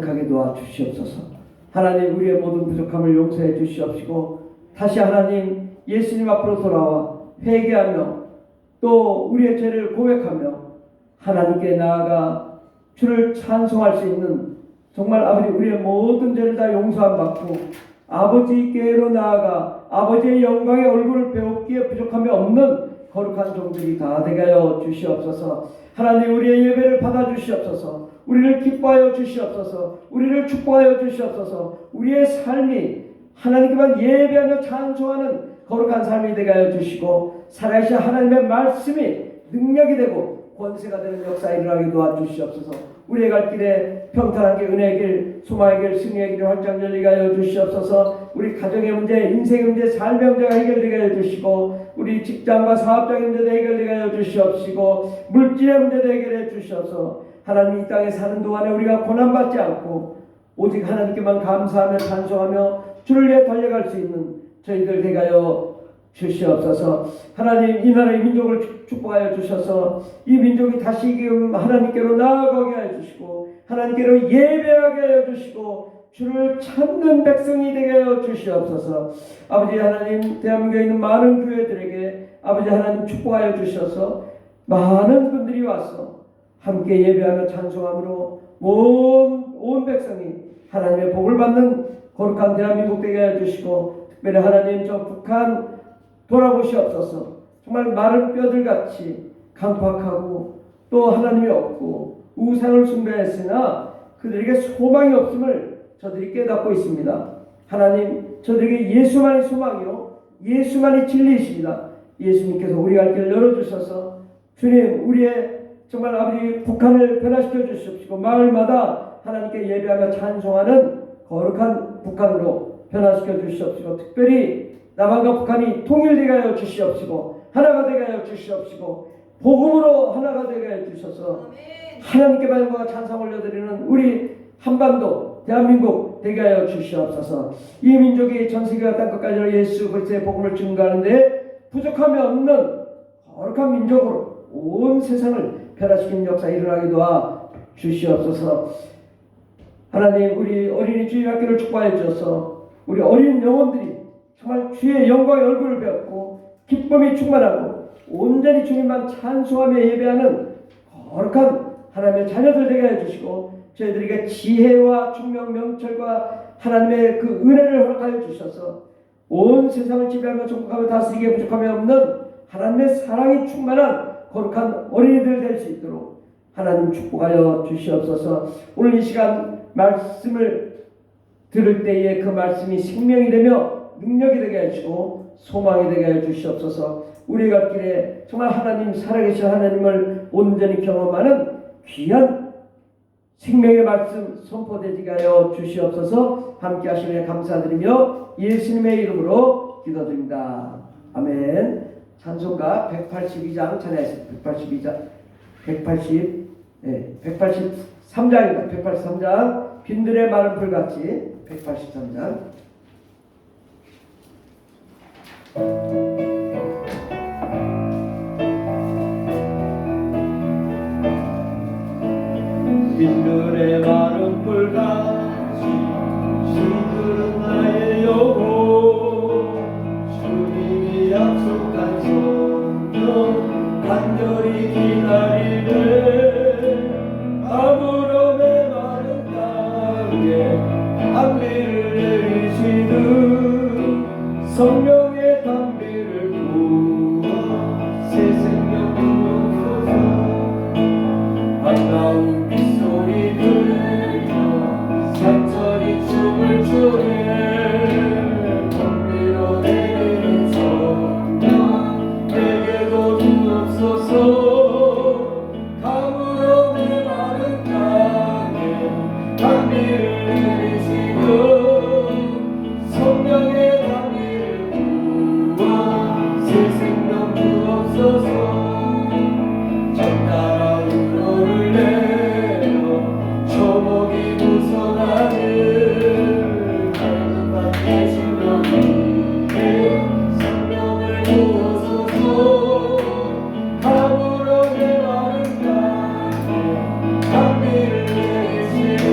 하게 도와주시옵소서. 하나님, 우리의 모든 부족함을 용서해 주시옵시고 다시 하나님 예수님 앞으로 돌아와 회개하며 또 우리의 죄를 고백하며 하나님께 나아가 주를 찬송할 수 있는, 정말 아버지 우리의 모든 죄를 다 용서함 받고 아버지께로 나아가 아버지의 영광의 얼굴을 배웠기에 부족함이 없는 거룩한 종들이 다 되게 하여 주시옵소서. 하나님, 우리의 예배를 받아 주시옵소서. 우리를 기뻐하여 주시옵소서. 우리를 축복하여 주시옵소서. 우리의 삶이 하나님께만 예배하며 찬송하는 거룩한 삶이 되게 하여 주시고 살아계신 하나님의 말씀이 능력이 되고 권세가 되는 역사에 일어나게 도와주시옵소서. 우리의 갈 길에 평탄하게 은혜의 길, 소망의 길, 승리의 길이 활짝 열리게 하여 주시옵소서. 우리 가정의 문제, 인생의 문제, 삶의 문제가 해결되게 하여 주시고 우리 직장과 사업장의 문제도 해결되게 하여 주시옵시고 물질의 문제도 해결해 주시옵소서. 하나님, 이 땅에 사는 동안에 우리가 고난받지 않고 오직 하나님께만 감사하며 찬송하며 주를 위해 달려갈 수 있는 저희들 되게 하여 주시옵소서. 하나님, 이 나라의 민족을 축복하여 주셔서 이 민족이 다시금 하나님께로 나아가게 하여 주시고 하나님께로 예배하게 하여 주시고 주를 찾는 백성이 되게 하여 주시옵소서. 아버지 하나님, 대한민국에 있는 많은 교회들에게 아버지 하나님 축복하여 주셔서 많은 분들이 와서 함께 예배하며 찬송함으로 온 백성이 하나님의 복을 받는 거룩한 대한민국 되게 하여 주시고 특별히 하나님, 저 북한 돌아보시옵소서. 정말 마른 뼈들같이 강팍하고 또 하나님이 없고 우상을 숭배했으나 그들에게 소망이 없음을 저들이 깨닫고 있습니다. 하나님, 저들에게 예수만이 소망이요 예수만이 진리이십니다. 예수님께서 우리 갈 길을 열어주셔서 주님, 우리의 정말 아버지 북한을 변화시켜 주시옵시고 마을마다 하나님께 예배하며 찬송하는 거룩한 북한으로 변화시켜 주시옵시고 특별히 남한과 북한이 통일되게 하여 주시옵시고 하나가 되게 하여 주시옵시고 복음으로 하나가 되게 하여 주셔서 하나님께만 영광과 찬송 올려드리는 우리 한반도 대한민국 되게 하여 주시옵소서. 이 민족이 전 세계가 땅끝까지 예수 그리스도의 복음을 증거하는데 부족함이 없는 거룩한 민족으로 온 세상을 변화시키는 역사 일어나게 도와 주시옵소서. 하나님, 우리 어린이 주일학교를 축복하여 주셔서 우리 어린 영혼들이 정말 주의 영광의 얼굴을 배웠고 기쁨이 충만하고 온전히 주님만 찬송하며 예배하는 거룩한 하나님의 자녀들 되게 해주시고 저희들에게 지혜와 총명 명철과 하나님의 그 은혜를 허락하여 주셔서 온 세상을 지배하며 정복하며 다스리기에 부족함이 없는 하나님의 사랑이 충만한 거룩한 어린이들 될 수 있도록 하나님 축복하여 주시옵소서. 오늘 이 시간 말씀을 들을 때에 그 말씀이 생명이 되며 능력이 되게 해주시고 소망이 되게 해 주시옵소서. 우리 갈 길에 정말 하나님, 살아계신 하나님을 온전히 경험하는 귀한 생명의 말씀 선포되게 하여 주시옵소서. 함께 하시며 감사드리며 예수님의 이름으로 기도드립니다. 아멘. 찬송가 182장 찬양했습니다. 183장입니다. 183장 빈들의 마른 풀같이 183장 빈들의 마른 풀같이 시들은 나의 영혼 주님이 약속한 성령 간절히 기다리네 아무런 메마른 땅에 안비를 내리시듯 성령의 담비를 부어 새 생명 부어서 아름다운 빗소리 들려 산천이 춤을 추네 담비로 내리는 성령 내게도 주옵소서 가물어 메마른 땅에 담비를 내리시고 성령의 담비를 부어 새 생명 주옵소서 적나라 우로를 내려 초목이 무성하는 갈급한 계시면 위에 성령을 부어소서 가물어 메마른 땅에 담비를 내리시고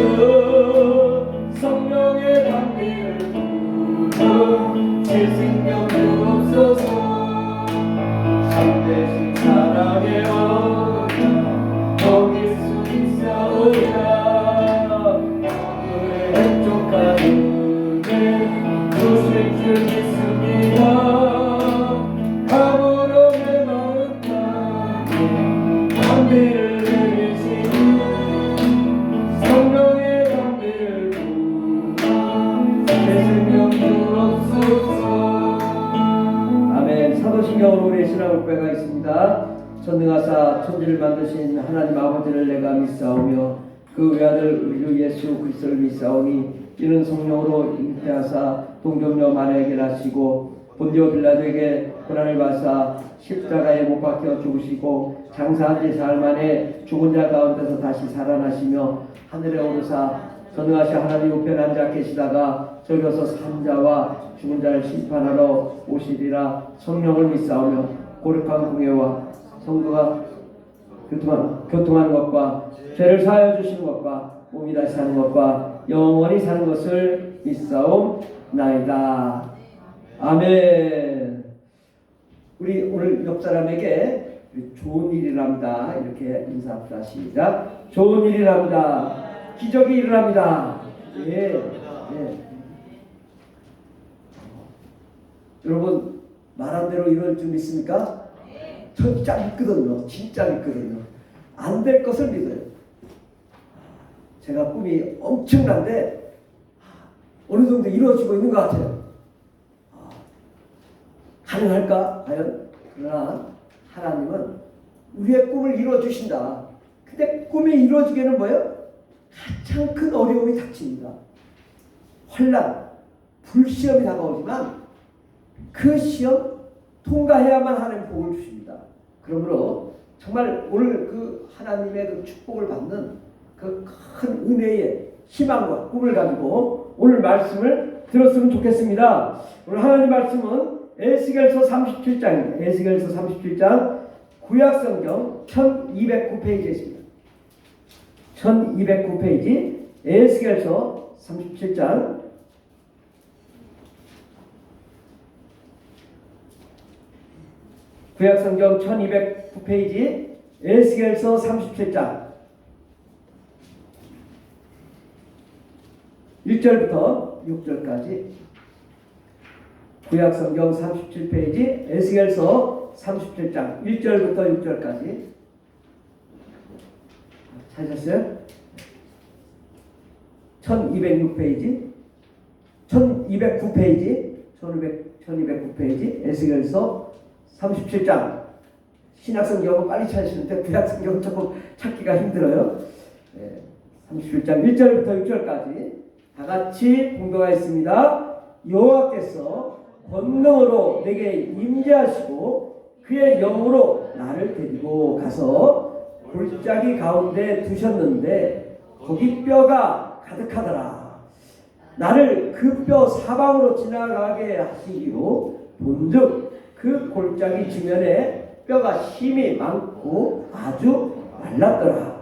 찬양을 고백하겠습니다. 전능하사 천지를 만드신 하나님 아버지를 내가 믿사오며 그 외아들 우리 주 예수 그리스도를 믿사오니 이는 성령으로 잉태하사 동정녀 마리아에게 나시고 본디오 빌라도에게 고난을 받사 십자가에 못 박혀 죽으시고 장사한 지 사흘 만에 죽은 자 가운데서 다시 살아나시며 하늘에 오르사 전능하신 하나님 우편에 앉아 계시다가 저기서 산자와 죽은 자를 심판하러 오시리라. 성령을 믿사오며 거룩한 공예와 성도가 교통하는 것과 죄를 사하여 주시는 것과 몸이 다시 사는 것과 영원히 사는 것을 믿사옵나이다. 아멘. 우리 오늘 옆 사람에게 좋은 일이랍니다. 이렇게 인사합시다. 시작. 좋은 일이랍니다. 기적이 일어납니다. 예. 예. 여러분 말한 대로 이럴 줄 믿습니까? 진짜 믿거든요. 진짜 믿거든요. 안 될 것을 믿어요. 제가 꿈이 엄청난데 어느 정도 이루어지고 있는 것 같아요. 가능할까? 과연? 그러나 하나님은 우리의 꿈을 이루어주신다. 근데 꿈이 이루어지기에는 뭐예요? 가장 큰 어려움이 닥칩니다. 환난, 불시험이 다가오지만 그 시험 통과해야만 하나님 복을 주십니다. 그러므로 정말 오늘 그 하나님의 그 축복을 받는 그 큰 은혜의 희망과 꿈을 가지고 오늘 말씀을 들었으면 좋겠습니다. 오늘 하나님 말씀은 에스겔서 37장입니다. 에스겔서 37장 구약성경 1209페이지에 있습니다. 1209페이지 에스겔서 37장 구약성경 1209페이지 에스겔서 37장 1절부터 6절까지 구약성경 37페이지 에스겔서 37장 1절부터 6절까지 찾으셨어요? 1206페이지 1209페이지 에스겔서 37장 신약성경은 빨리 찾으시는데 구약성경은 조금 찾기가 힘들어요. 37장 1절부터 6절까지 다 같이 공독하겠습니다. 여호와께서 권능으로 내게 임재하시고 그의 영으로 나를 데리고 가서 골짜기 가운데 두셨는데 거기 뼈가 가득하더라. 나를 그 뼈 사방으로 지나가게 하시기로 본즉 그 골짜기 지면에 뼈가 힘이 많고 아주 말랐더라.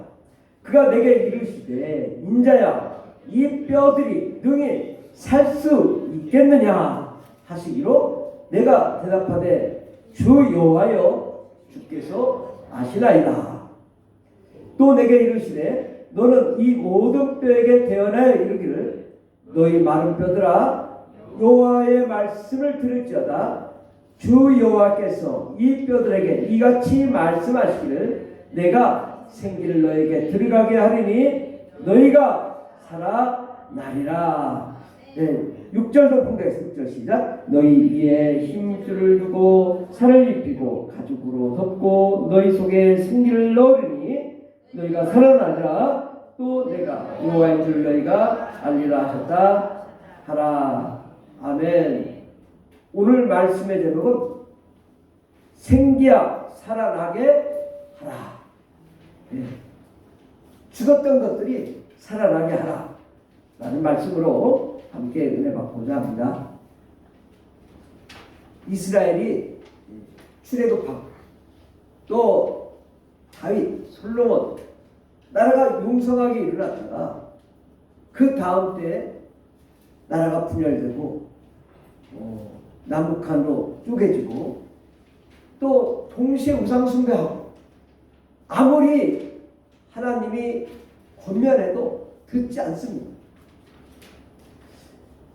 그가 내게 이르시되 인자야 이 뼈들이 능히 살 수 있겠느냐 하시기로 내가 대답하되 주 여호와여 주께서 아시나이다. 또 내게 이르시되 너는 이 모든 뼈에게 대언하여 이르기를 너희 마른 뼈들아 여호와의 말씀을 들을지어다. 주 여호와께서 이 뼈들에게 이같이 말씀하시기를 내가 생기를 너에게 들어가게 하리니 너희가 살아나리라. 6절도 공개했습니다. 6절 시작. 너희 위에 힘줄을 두고 살을 입히고 가죽으로 덮고 너희 속에 생기를 넣으리니 너희가 살아나리라. 또 내가 여호와인 줄 너희가 알리라 하셨다 하라. 아멘. 오늘 말씀의 제목은 생기야 살아나게 하라. 죽었던 것들이 살아나게 하라 라는 말씀으로 함께 은혜 받고자 합니다. 이스라엘이 출애굽하고 또 다윗, 솔로몬 나라가 용성하게 일어났다가 그 다음 때 나라가 분열되고 남북한으로 쪼개지고 또 동시에 우상숭배하고 아무리 하나님이 권면해도 듣지 않습니다.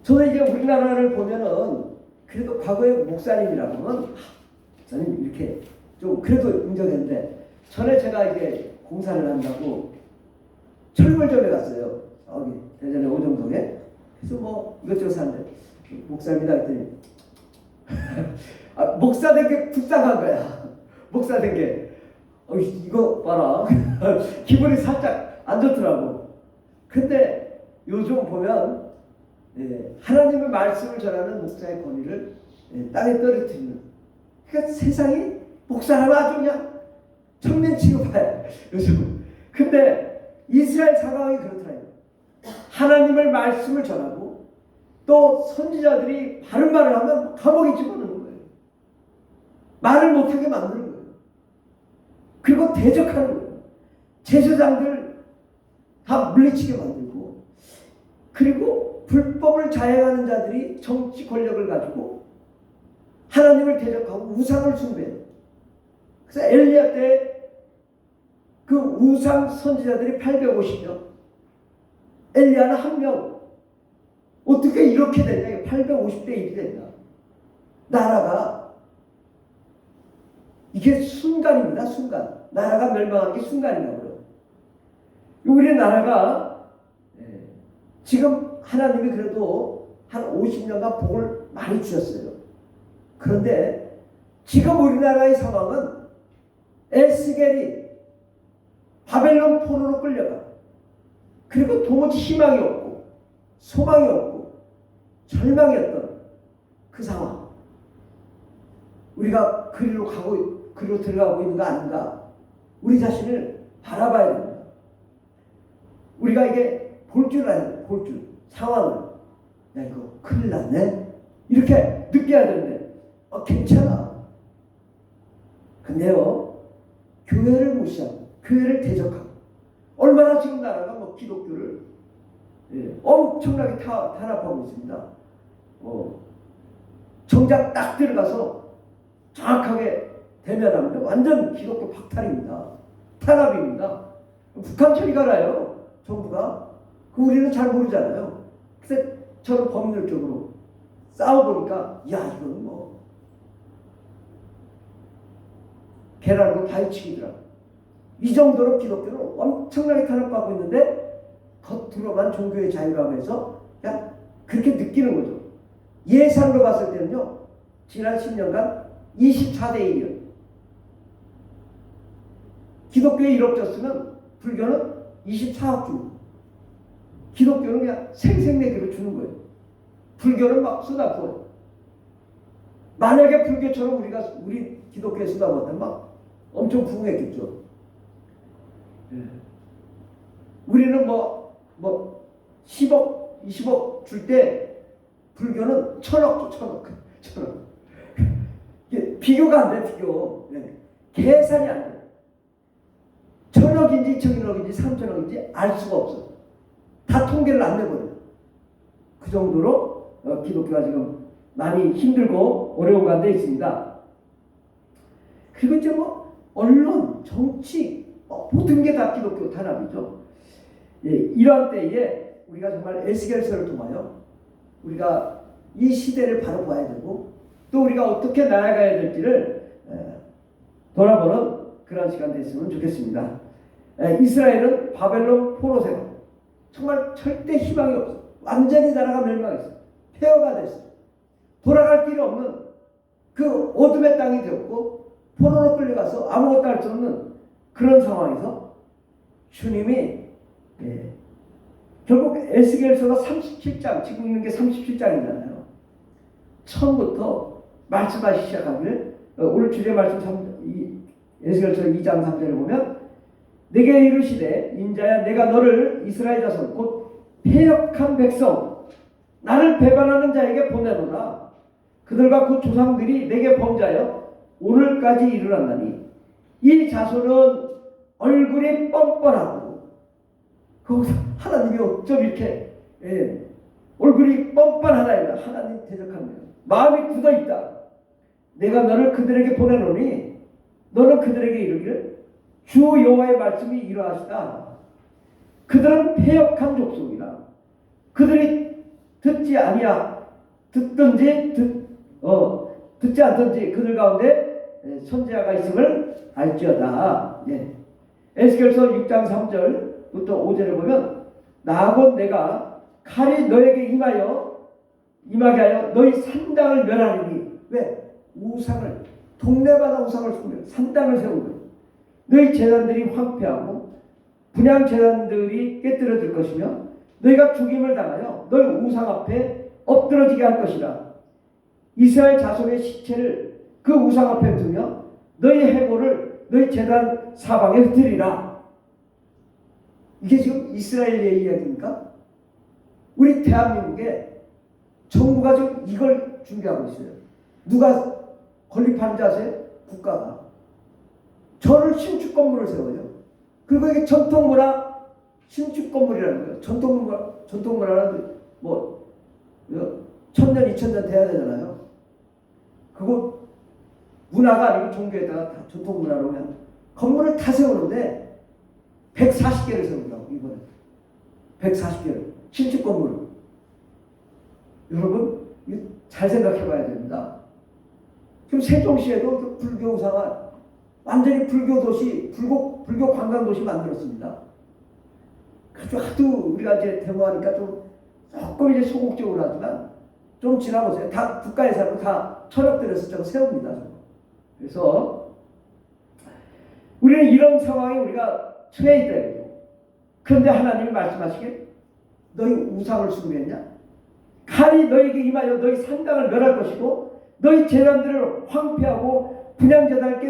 저는 이제 우리나라를 보면은 그래도 과거에 목사님이라고 하면 저는 이렇게 좀 그래도 인정했는데 전에 제가 이제 공사를 한다고 철물점에 갔어요. 여기 대전에 오정동에. 그래서 뭐 이것저것 사는데 목사입니다 했더니 목사 된 게 불쌍한 거야. 목사 된 게. 이거 봐라. 기분이 살짝 안 좋더라고. 근데 요즘 보면 하나님의 말씀을 전하는 목사의 권위를 땅에 떨어뜨리는. 그러니까 세상이 목사라면 아주 그냥 천면 취급해 요즘. 근데 이스라엘 상황이 그렇더라고요. 하나님의 말씀을 전하고 또 선지자들이 바른 말을 하면 감옥에 집어넣는 거예요. 말을 못하게 만드는 거예요. 그리고 대적하는 거예요. 제사장들 다 물리치게 만들고, 그리고 불법을 자행하는 자들이 정치 권력을 가지고 하나님을 대적하고 우상을 숭배해요. 그래서 엘리야 때 그 우상 선지자들이 850명, 엘리야는 1명. 어떻게 이렇게 됐냐? 850대 1이 됐냐? 나라가 이게 순간입니다. 순간. 나라가 멸망하는 게 순간이라고요. 우리나라가 지금 하나님이 그래도 한 50년간 복을 많이 주셨어요. 그런데 지금 우리나라의 상황은 에스겔이 바벨론 포로로 끌려가. 그리고 도무지 희망이 없고 소망이 없고 절망이었던 그 상황. 우리가 그리로 들어가고 있는 거 아닌가? 우리 자신을 바라봐야 됩니다. 우리가 이게 볼 줄 알아야 돼. 볼 줄. 상황을. 야, 이거 큰일 났네? 이렇게 느껴야 되는데, 괜찮아. 근데요, 교회를 무시하고, 교회를 대적하고, 얼마나 지금 나라가 기독교를 엄청나게 탄압하고 있습니다. 정작 딱 들어가서 정확하게 대면하면 완전 기독교 박탈입니다. 탄압입니다. 북한 처리가 나요. 정부가. 우리는 잘 모르잖아요. 그래서 저는 법률적으로 싸워보니까 이건 계란으로 다이치기더라고요. 이 정도로 기독교는 엄청나게 탄압받고 있는데 겉으로만 종교의 자유라고 해서 그냥 그렇게 느끼는 거죠. 예산으로 봤을 때는요, 지난 10년간 24대 1이요. 기독교에 1억 줬으면 불교는 24억 주고, 기독교는 그냥 생색내기로 주는 거예요. 불교는 막 쏟아부어요. 만약에 불교처럼 우리 기독교에 쏟아부었다면 막 엄청 부흥했겠죠. 우리는 10억, 20억 줄 때 불교는 1000억 줘, 1000억. 비교가 안 돼, 비교. 계산이 안 돼. 1000억인지 2000억인지 3000억인지 알 수가 없어. 다 통계를 안 내버려. 그 정도로 기독교가 지금 많이 힘들고 어려운 가운데 있습니다. 그리고 이제 언론, 정치, 모든 게 다 기독교 탄압이죠. 이러한 때에 우리가 정말 에스겔서를 통하여 우리가 이 시대를 바로 봐야 되고, 또 우리가 어떻게 나아가야 될지를 돌아보는 그런 시간 됐으면 좋겠습니다. 이스라엘은 바벨론 포로 생활, 정말 절대 희망이 없어. 완전히 나라가 멸망했어. 폐허가 됐어. 돌아갈 길이 없는 그 어둠의 땅이 되었고, 포로로 끌려가서 아무것도 할 수 없는 그런 상황에서 주님이 결국 에스겔서가 37장, 지금 있는 게 37장이잖아요. 처음부터 말씀하시기 시작하길, 오늘 주제 말씀 에스겔서 2장 3절을 보면, 내게 이르시되 인자야, 내가 너를 이스라엘 자손 곧 패역한 백성, 나를 배반하는 자에게 보내노라. 그들과 그 조상들이 내게 범죄하여 오늘까지 이르렀나니 이 자손은 얼굴이 뻔뻔하고, 거기서 하나님이 어쩜 이렇게 얼굴이 뻔뻔하다. 하나님 대적합니다. 마음이 굳어있다. 내가 너를 그들에게 보내노니 너는 그들에게 이르기를 주 여호와의 말씀이 이러하시다. 그들은 패역한 족속이라. 그들이 듣지 듣지 않든지 그들 가운데 선지자가 있음을 알지어다. 에스겔서 6장 3절부터 5절을 보면, 나 곧 내가 칼이 너에게 임하게 하여 너희 산당을 멸하리니. 왜? 우상을, 동네마다 우상을 섬겨 산당을 세운 거예요. 너희 제단들이 황폐하고 분향 제단들이 깨뜨려질 것이며 너희가 죽임을 당하여 너희 우상 앞에 엎드러지게 할 것이라. 이스라엘 자손의 시체를 그 우상 앞에 두며 너희 해골을 너희 제단 사방에 흩으리라. 이게 지금 이스라엘의 이야기입니까? 우리 대한민국에 정부가 지금 이걸 준비하고 있어요. 누가 건립하는 줄 아세요? 국가가. 절을 신축 건물을 세워요. 그리고 이게 전통문화 신축 건물이라는 거예요. 전통문화는 뭐 1000년, 2000년 돼야 되잖아요. 그거 문화가 아니고 종교에다가 다 전통문화로 하면 건물을 다 세우는데 140개를 세운다고 이번에. 140개를 신축 건물을. 여러분 잘 생각해 봐야 됩니다. 지금 세종시에도 불교 우상화 완전히 불교 도시, 불교 관광 도시 만들었습니다. 그래서 하도 우리가 이제 데모하니까 조금 이제 소극적으로 하지만 좀 지나보세요. 다 국가 예산으로 다 천억 들여서 저거 세웁니다. 저거. 그래서 우리는 이런 상황에 우리가 처해 있다. 그런데 하나님이 말씀하시길 너희 우상을 숭배했냐? 칼이 너희에게 임하여 너희 산당을 멸할 것이고 너희 제단들을 황폐하고 분향제단을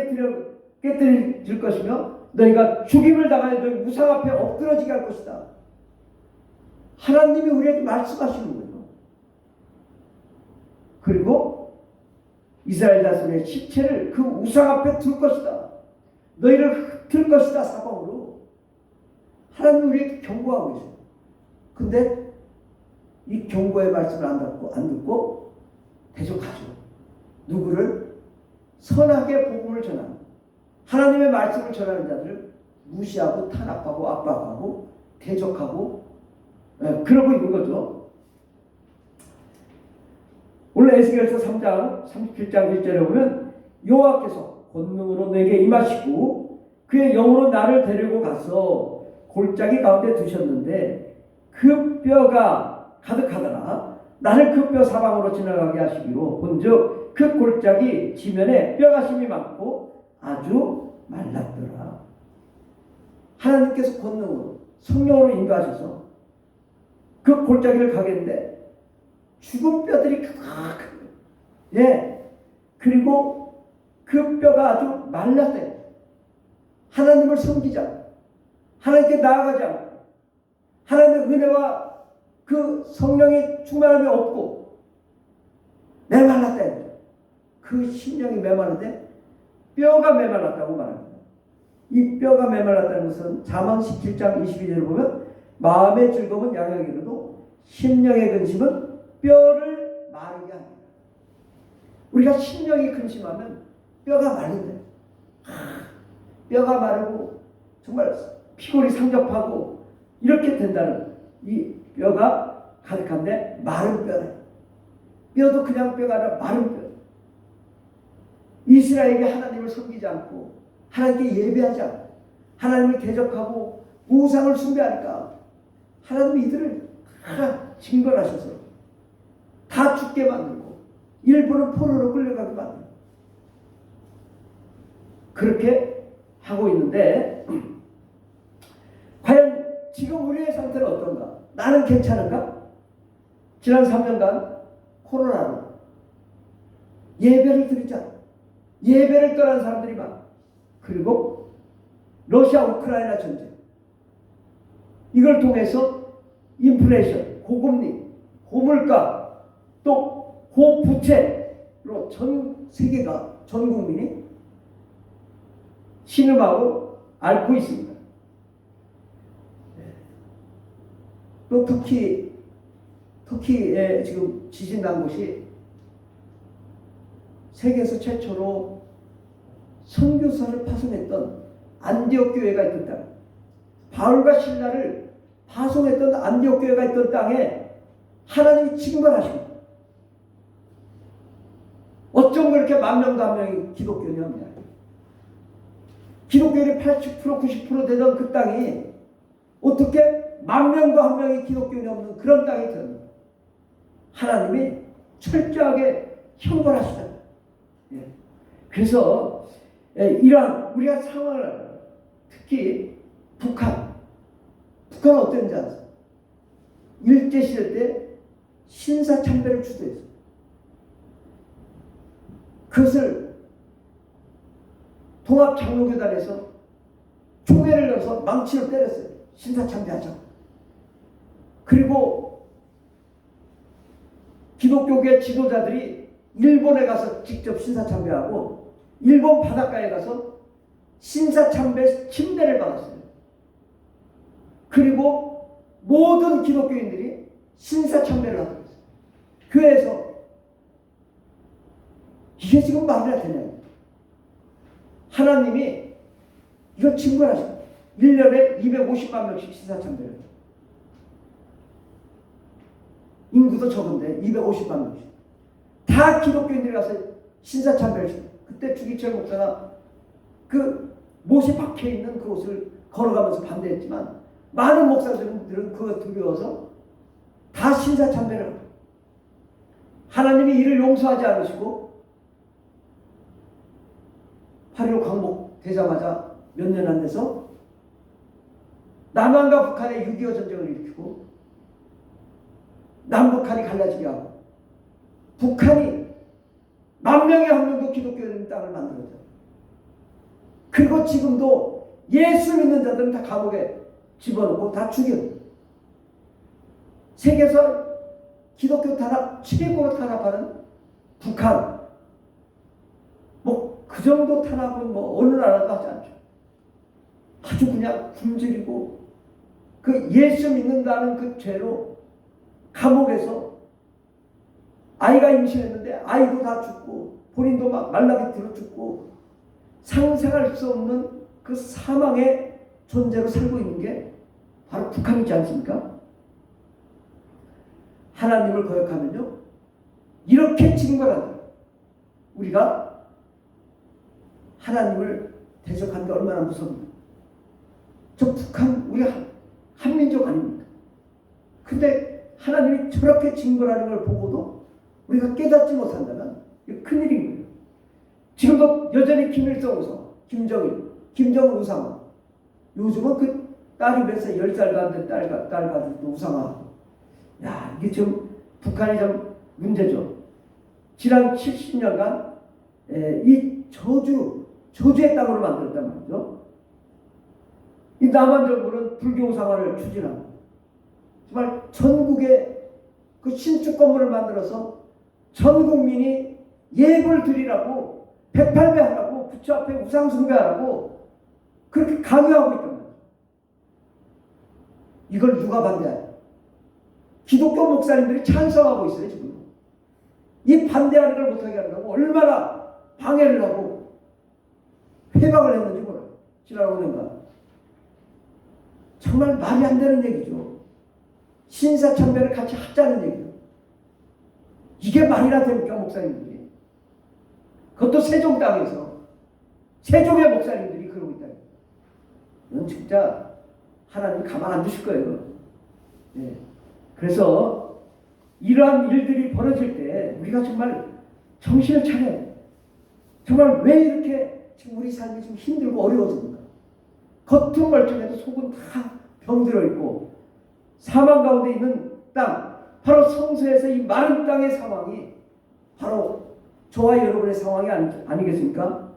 깨뜨릴 것이며 너희가 죽임을 당하여 너희 우상 앞에 엎드러지게 할 것이다. 하나님이 우리에게 말씀하시는 거예요. 그리고 이스라엘 자손의 시체를 그 우상 앞에 둘 것이다. 너희를 흩을 것이다. 사방으로. 하나님이 우리에게 경고하고 있어요. 근데 이 경고의 말씀을 안 듣고 대적하죠. 누구를? 선하게 복음을 전하는 하나님의 말씀을 전하는 자들을 무시하고 탄압하고 압박하고 대적하고 그러고 있는 거죠. 오늘 에스겔서 3장 37장 1절에 보면 여호와께서 권능으로 내게 임하시고 그의 영으로 나를 데리고 가서 골짜기 가운데 두셨는데 그 뼈가 가득하더라. 나를 그 뼈 사방으로 지나가게 하시기로 본즉 그 골짜기 지면에 뼈가심이 많고 아주 말랐더라. 하나님께서 권능으로 성령으로 인도하셔서 그 골짜기를 가겠는데 죽은 뼈들이 가득한 거예요. 그리고 그 뼈가 아주 말랐대요. 하나님을 섬기자. 하나님께 나아가자. 하나님의 은혜와 그 성령의 충만함이 없고 메말랐대. 그 심령이 메말랐는데 뼈가 메말랐다고 말합니다. 이 뼈가 메말랐다는 것은 잠언 17장 22절을 보면 마음의 즐거움은 양약에 이르도 심령의 근심은 뼈를 마르게 합니다. 우리가 심령이 근심하면 뼈가 마른데 뼈가 마르고 정말 피골이 상접하고 이렇게 된다는 이 뼈가 가득한데 마른 뼈래. 뼈도 그냥 뼈가 아니라 마른 뼈. 이스라엘이 하나님을 섬기지 않고 하나님께 예배하지 않고 하나님을 대적하고 우상을 숭배하니까 하나님이 이들을 다 징벌하셔서 다 죽게 만들고 일부는 포로로 끌려가게 만들고 그렇게 하고 있는데 과연 지금 우리의 상태는 어떤가? 나는 괜찮은가? 지난 3년간 코로나로 예배를 드리지 않고 예배를 떠난 사람들이 많아. 그리고 러시아 우크라이나 전쟁 이걸 통해서 인플레이션, 고금리, 고물가 또 고부채로 전 세계가 전 국민이 신음하고 앓고 있습니다. 또 터키에 지금 지진 난 곳이 세계에서 최초로 선교사를 파송했던 안디옥 교회가 있던 땅, 바울과 신라를 파송했던 안디옥 교회가 있던 땅에 하나님이 징벌하십니다. 어쩜 그렇게 10,000명도 한 명이 기독교냐입니다. 기독교인이 80% 90% 되던 그 땅이 어떻게 10,000명도 한 명이 기독교인이 없는 그런 땅이 되는 하나님이 철저하게 형벌하시다. 예. 그래서 이러한 우리가 상황을 특히 북한은 어땠는지 아세요? 일제시대 때 신사참배를 주도했어요. 그것을 통합장로교단에서 총회를 열어서 망치로 때렸어요. 신사참배하자. 그리고 기독교계 지도자들이 일본에 가서 직접 신사참배하고 일본 바닷가에 가서 신사참배 침례를 받았어요. 그리고 모든 기독교인들이 신사참배를 하고 있어요. 교회에서. 이게 지금 말이나 되냐. 하나님이 이걸 징벌하십니다. 1년에 250만 명씩 신사참배를 해요. 인구도 적은데 250만 명씩. 다 기독교인들이 가서 신사참배를 했어요. 그때 주기철 목사가 그 못이 박혀있는 그곳을 걸어가면서 반대했지만 많은 목사들은 그거 두려워서 다 신사참배를 합니다. 하나님이 이를 용서하지 않으시고 8.15 광복되자마자 몇 년 안 돼서 남한과 북한의 6.25 전쟁을 일으키고 남북한이 갈라지게 하고 북한이 10,000명에 1명도 기독교인 땅을 만들었죠. 그리고 지금도 예수 믿는 자들은 다 감옥에 집어넣고 다 죽여요. 세계에서 기독교 탄압 최고로 탄압하는 북한, 뭐 그 정도 탄압은 뭐 어느 나라도 하지 않죠. 아주 그냥 굶주리고 그 예수 믿는다는 그 죄로 감옥에서 아이가 임신했는데 아이도 다 죽고 본인도 막 말라비 들어 죽고 상상할 수 없는 그 사망의 존재로 살고 있는 게 바로 북한이지 않습니까? 하나님을 거역하면요 이렇게 징벌한다. 우리가 하나님을 대적하는 게 얼마나 무섭습니까? 저 북한 우리 한민족 아닙니까? 근데 하나님이 저렇게 징벌하는 걸 보고도 우리가 깨닫지 못한다면 이거 큰일인 거예요. 지금도 여전히 김일성 우상, 김정일, 김정은 우상화. 요즘은 그 딸이 몇 살, 10살도 안 된 딸 가지고 우상화하고. 야, 이게 좀 북한이 좀 문제죠. 지난 70년간 이 저주의 땅으로 만들었단 말이죠. 이 남한 정부는 불교 우상화를 추진하고 정말 전국에 그 신축 건물을 만들어서 전 국민이 예불 드리라고 108배 하라고 부처 앞에 우상 숭배하라고 그렇게 강요하고 있단 말이에요. 이걸 누가 반대해요? 기독교 목사님들이 찬성하고 있어요. 지금 이 반대하는 걸 못하게 하려고 얼마나 방해를 하고 회방을 했는지 몰라요. 지난 5년간 정말 말이 안 되는 얘기죠. 신사참배를 같이 하자는 얘기죠. 이게 말이나 됩니까 목사님들이? 그것도 세종 땅에서 세종의 목사님들이 그러고 있다. 이건 진짜 하나님 가만 안 두실 거예요. 네. 그래서 이러한 일들이 벌어질 때 우리가 정말 정신을 차려야 돼요. 정말 왜 이렇게 지금 우리 삶이 좀 힘들고 어려워집니까? 겉은 멀쩡해도 속은 다 병들어 있고 사망 가운데 있는 땅, 바로 성서에서 이 마른 땅의 상황이 바로 저와 여러분의 상황이 아니겠습니까?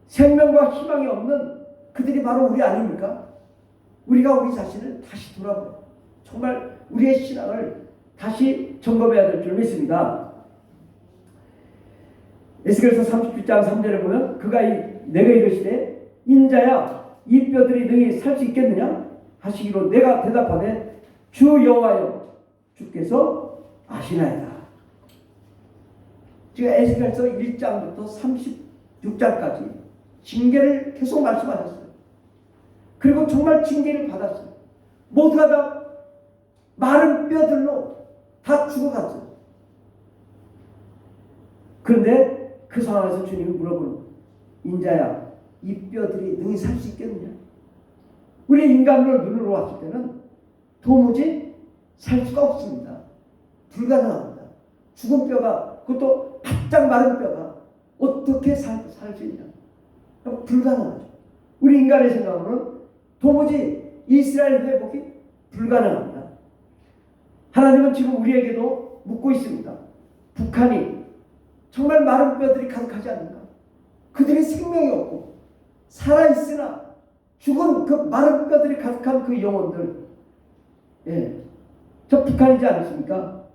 생명과 희망이 없는 그들이 바로 우리 아닙니까? 우리가 우리 자신을 다시 돌아보고 정말 우리의 신앙을 다시 점검해야 될 줄 믿습니다. 에스겔서 37장 3절에 보면 그가 내가 이르시되 인자야 이 뼈들이 능히 살 수 있겠느냐 하시기로 내가 대답하되 주 여호와여 주께서 아시나이다. 지금 에스겔서 1장부터 36장까지 징계를 계속 말씀하셨어요. 그리고 정말 징계를 받았어요. 모두가 다 마른 뼈들로 다 죽어갔어요. 그런데 그 상황에서 주님이 물어보는 거예요. 인자야 이 뼈들이 능히 살 수 있겠느냐? 우리 인간을 눈으로 봤을 때는 도무지 살 수가 없습니다. 불가능합니다. 죽은 뼈가 그것도 바짝 마른 뼈가 어떻게 살 수 있냐? 불가능하죠. 우리 인간의 생각으로는 도무지 이스라엘 회복이 불가능합니다. 하나님은 지금 우리에게도 묻고 있습니다. 북한이 정말 마른 뼈들이 가득하지 않는가? 그들이 생명이 없고 살아있으나 죽은 그 마른 뼈들이 가득한 그 영혼들, 저 북한이지 않습니까?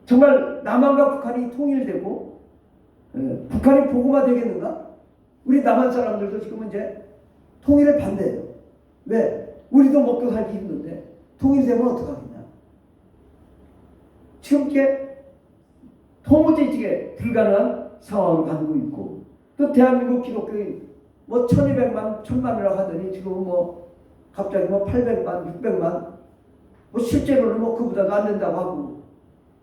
정말 남한과 북한이 통일되고 북한이 복음화 되겠는가? 우리 남한 사람들도 지금 이제 통일을 반대해요. 왜? 우리도 먹고 살기 힘든데 통일되면 어떡하겠냐? 지금 이게 도무지 이게 불가능한 상황을 가지고 있고, 또 대한민국 기독교인 뭐 1200만, 1000만이라고 하더니 지금 뭐 갑자기 뭐 800만, 600만, 뭐 실제로는 뭐 그보다도 안 된다고 하고,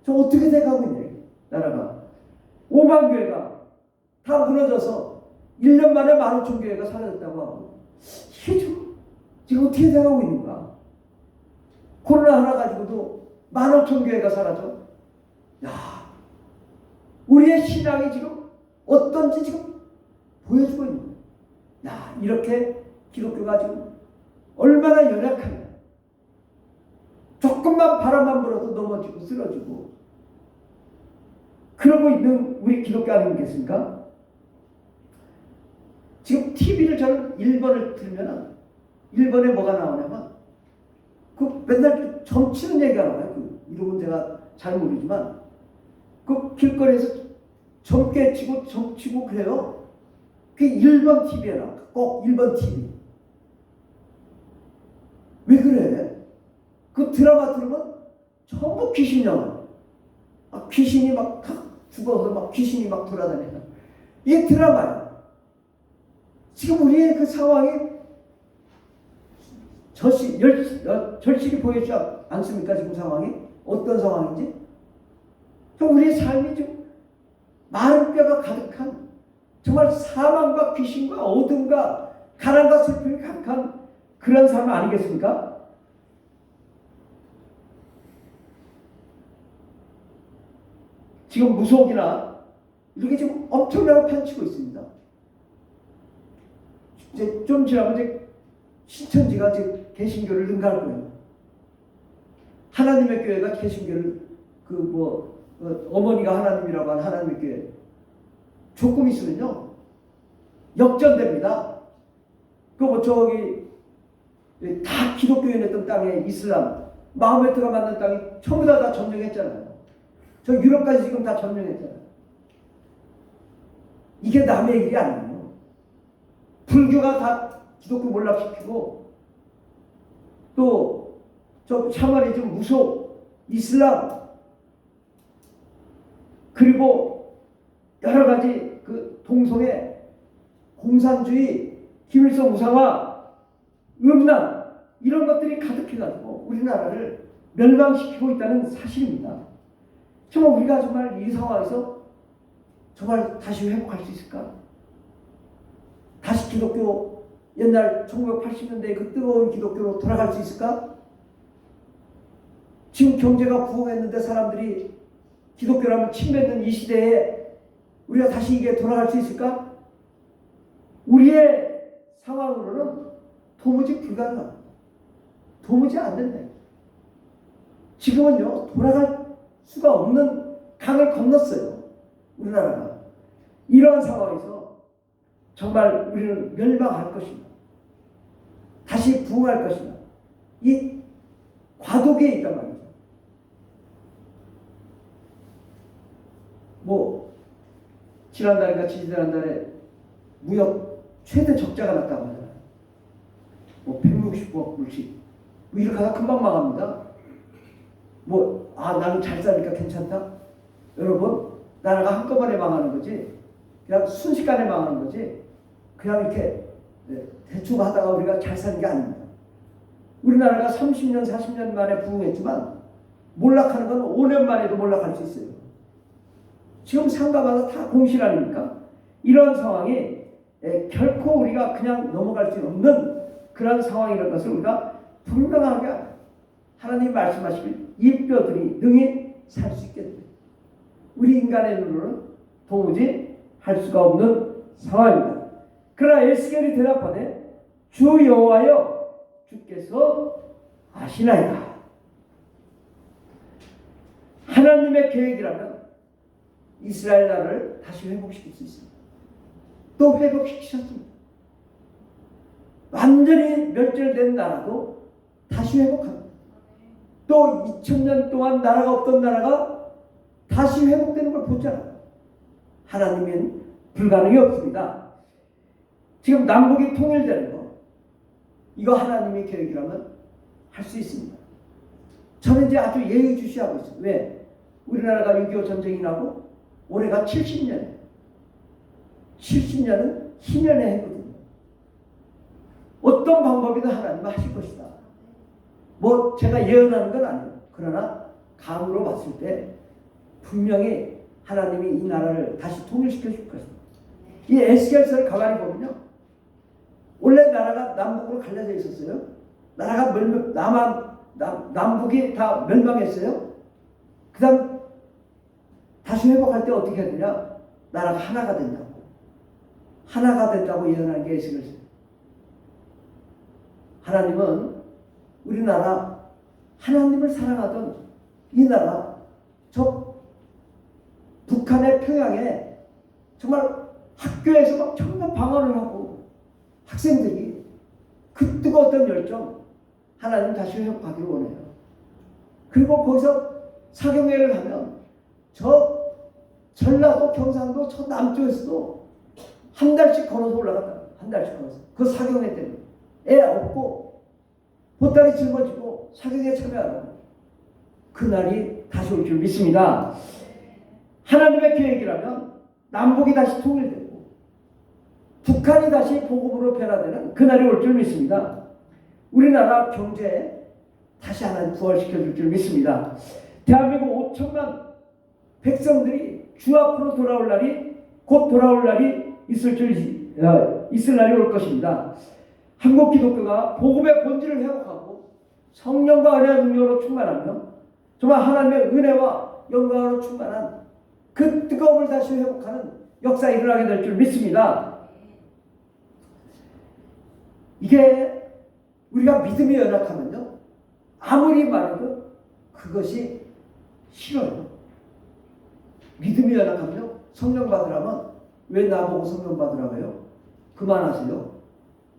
저 어떻게 돼가고 있냐, 나라가. 5만 교회가 다 무너져서 1년 만에 15,000교회가 사라졌다고 하고, 이게 지금 어떻게 돼가고 있는가? 코로나 하나 가지고도 15,000교회가 사라져. 야, 우리의 신앙이 지금 어떤지 지금 보여주고 있는 거예요. 야, 이렇게 기독교가 지금 얼마나 연약하냐. 조금만 바람만 불어도 넘어지고 쓰러지고 그러고 있는 우리 기독교 아니겠습니까? 지금 TV를 저는 1번을 틀면은 1번에 뭐가 나오냐면 그 맨날 점치는 얘기가 나와요. 그 이름은 제가 잘 모르지만 그 길거리에서 점 깨치고 점치고 그래요. 그게 1번 TV에 나와. 꼭 1번 TV. 왜 그래? 그 드라마 들으면 전부 귀신 영화. 귀신이 막 죽어서 막 귀신이 막 돌아다니는. 이게 드라마야. 지금 우리의 그 상황이 절실히 보이지 않습니까? 지금 상황이 어떤 상황인지. 우리의 삶이 지금 마른 뼈가 가득한, 정말 사망과 귀신과 어둠과 가난과 슬픔이 가득한 그런 삶 아니겠습니까? 지금 무속이나 이렇게 지금 엄청나게 펼치고 있습니다. 이제 좀 지나면 이제 신천지가 이제 개신교를 능가할 거예요. 하나님의 교회가 개신교를 어머니가 하나님이라고 하는 하나님의 교회 조금 있으면요 역전됩니다. 저기 다 기독교인했던 땅에 이슬람 마호메트가 만든 땅이 전부 다 점령했잖아요. 저 유럽까지 지금 다 점령했잖아요. 이게 남의 일이 아니에요. 불교가 다 기독교 몰락시키고 또 저 샤머니즘, 무속, 이슬람 그리고 여러 가지 그 동성애, 공산주의, 김일성 우상화, 음란 이런 것들이 가득해가지고 우리나라를 멸망시키고 있다는 사실입니다. 정말 우리가 정말 이 상황에서 정말 다시 회복할 수 있을까? 다시 기독교 옛날 1980년대 그 뜨거운 기독교로 돌아갈 수 있을까? 지금 경제가 부흥했는데 사람들이 기독교라면 침뱉는 이 시대에 우리가 다시 이게 돌아갈 수 있을까? 우리의 상황으로는 도무지 불가능합니다. 도무지 안 된다. 지금은요 돌아갈 수가 없는 강을 건넜어요. 우리나라가. 이러한 상황에서 정말 우리는 멸망할 것입니다. 다시 부흥할 것입니다. 이 과도기에 있단 말이죠. 지난달인가 지지난달에 무역 최대 적자가 났다고 하잖아요. 169억 불씩. 이렇게 하다 금방 망합니다. 나는 잘 사니까 괜찮다? 여러분, 나라가 한꺼번에 망하는 거지. 그냥 순식간에 망하는 거지. 그냥 이렇게 대충 하다가 우리가 잘 사는 게 아닙니다. 우리나라가 30년, 40년 만에 부흥했지만 몰락하는 건 5년 만에도 몰락할 수 있어요. 지금 상가마다 다 공실 아닙니까? 이런 상황이 결코 우리가 그냥 넘어갈 수 없는 그런 상황이라는 것을 우리가 분명하게 하나님 말씀하시길 이 뼈들이 능히 살 수 있게 됩니다. 우리 인간의 눈으로는 도무지 할 수가 없는 상황입니다. 그러나 에스겔이 대답하되 주 여호와여 주께서 아시나이다. 하나님의 계획이라면 이스라엘 나라를 다시 회복시킬 수 있습니다. 또 회복시키셨습니다. 완전히 멸절된 나라도 다시 회복합니다. 또 2000년 동안 나라가 없던 나라가 다시 회복되는 걸 보잖아요. 하나님은 불가능이 없습니다. 지금 남북이 통일되는 거, 이거 하나님의 계획이라면 할 수 있습니다. 저는 이제 아주 예의주시하고 있어요. 왜? 우리나라가 6.25 전쟁이 나고 올해가 70년이에요. 70년은 희년의 해거든요. 어떤 방법이든 하나님은 하실 것이다. 뭐 제가 예언하는 건 아니에요. 그러나 감으로 봤을 때 분명히 하나님이 이 나라를 다시 통일시켜 줄 것입니다. 이 에스겔서를 가만히 보면요, 원래 나라가 남북으로 갈려져 있었어요. 나라가 남북이 다 멸망했어요. 그 다음 다시 회복할 때 어떻게 해야 되냐, 나라가 하나가 된다고 예언한 게 에스겔서. 하나님은 우리나라, 하나님을 사랑하던 이 나라, 저 북한의 평양에 정말 학교에서 막 청년 방언을 하고 학생들이 그 뜨거웠던 열정, 하나님 다시 회복하기를 원해요. 그리고 거기서 사경회를 하면 저 전라도, 경상도, 저 남쪽에서도 한 달씩 걸어서 올라갔다. 한 달씩 걸어서. 그 사경회 때문에 애 없고 보따리 짊어지고 사경에 참여하는 그날이 다시 올 줄 믿습니다. 하나님의 계획이라면 남북이 다시 통일되고 북한이 다시 복음으로 변화되는 그날이 올 줄 믿습니다. 우리나라 경제에 다시 하나님 부활시켜 줄 줄 믿습니다. 대한민국 5천만 백성들이 주 앞으로 돌아올 날이, 곧 돌아올 날이 있을 날이 올 것입니다. 한국 기독교가 복음의 본질을 회복하고 성령과 은혜와 능력으로 충만하며 정말 하나님의 은혜와 영광으로 충만한 그 뜨거움을 다시 회복하는 역사가 일어나게 될 줄 믿습니다. 이게 우리가 믿음이 연약하면요, 아무리 말해도 그것이 싫어요. 믿음이 연약하면요, 성령 받으라면 왜 나보고 성령 받으라고 해요? 그만하세요.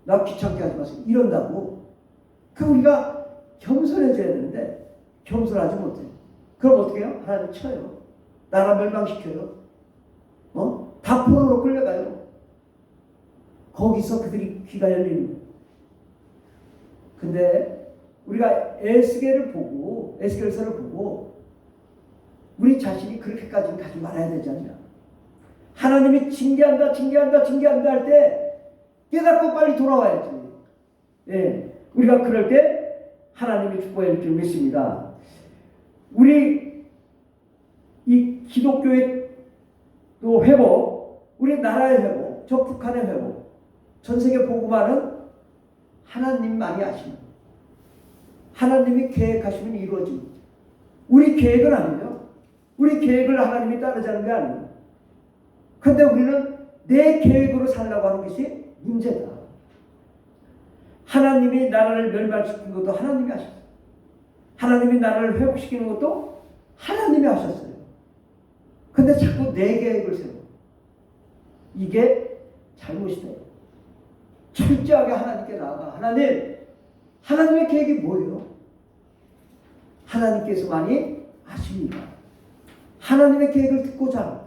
나 귀찮게 하지 마세요. 이런다고. 그럼 우리가 겸손해져야 되는데 겸손하지 못해요. 그럼 어떻게 해요? 하나님 쳐요. 나라 멸망시켜요. 다 포로로 끌려가요. 거기서 그들이 귀가 열리는 거예요. 근데 우리가 에스겔서를 보고 우리 자신이 그렇게까지는 가지 말아야 되지 않냐. 하나님이 징계한다 할 때 깨닫고 빨리 돌아와야지. 예, 우리가 그럴 때 하나님이 축복해 줄 줄 믿습니다. 우리 이 기독교의 또 회복, 우리 나라의 회복, 저 북한의 회복, 전 세계 복음화는 하나님만이 아십니다. 하나님이 계획하시면 이루어집니다. 우리 계획은 아니에요. 우리 계획을 하나님이 따르자는 게 아니에요. 그런데 우리는 내 계획으로 살려고 하는 것이 문제다. 하나님이 나라를 멸망시킨 것도 하나님이 하셨어요. 하나님이 나라를 회복시키는 것도 하나님이 하셨어요. 근데 자꾸 내 계획을 세워. 이게 잘못이다. 철저하게 하나님께 나아가. 하나님의 계획이 뭐예요? 하나님께서만이 아십니다. 하나님의 계획을 듣고자 합니다.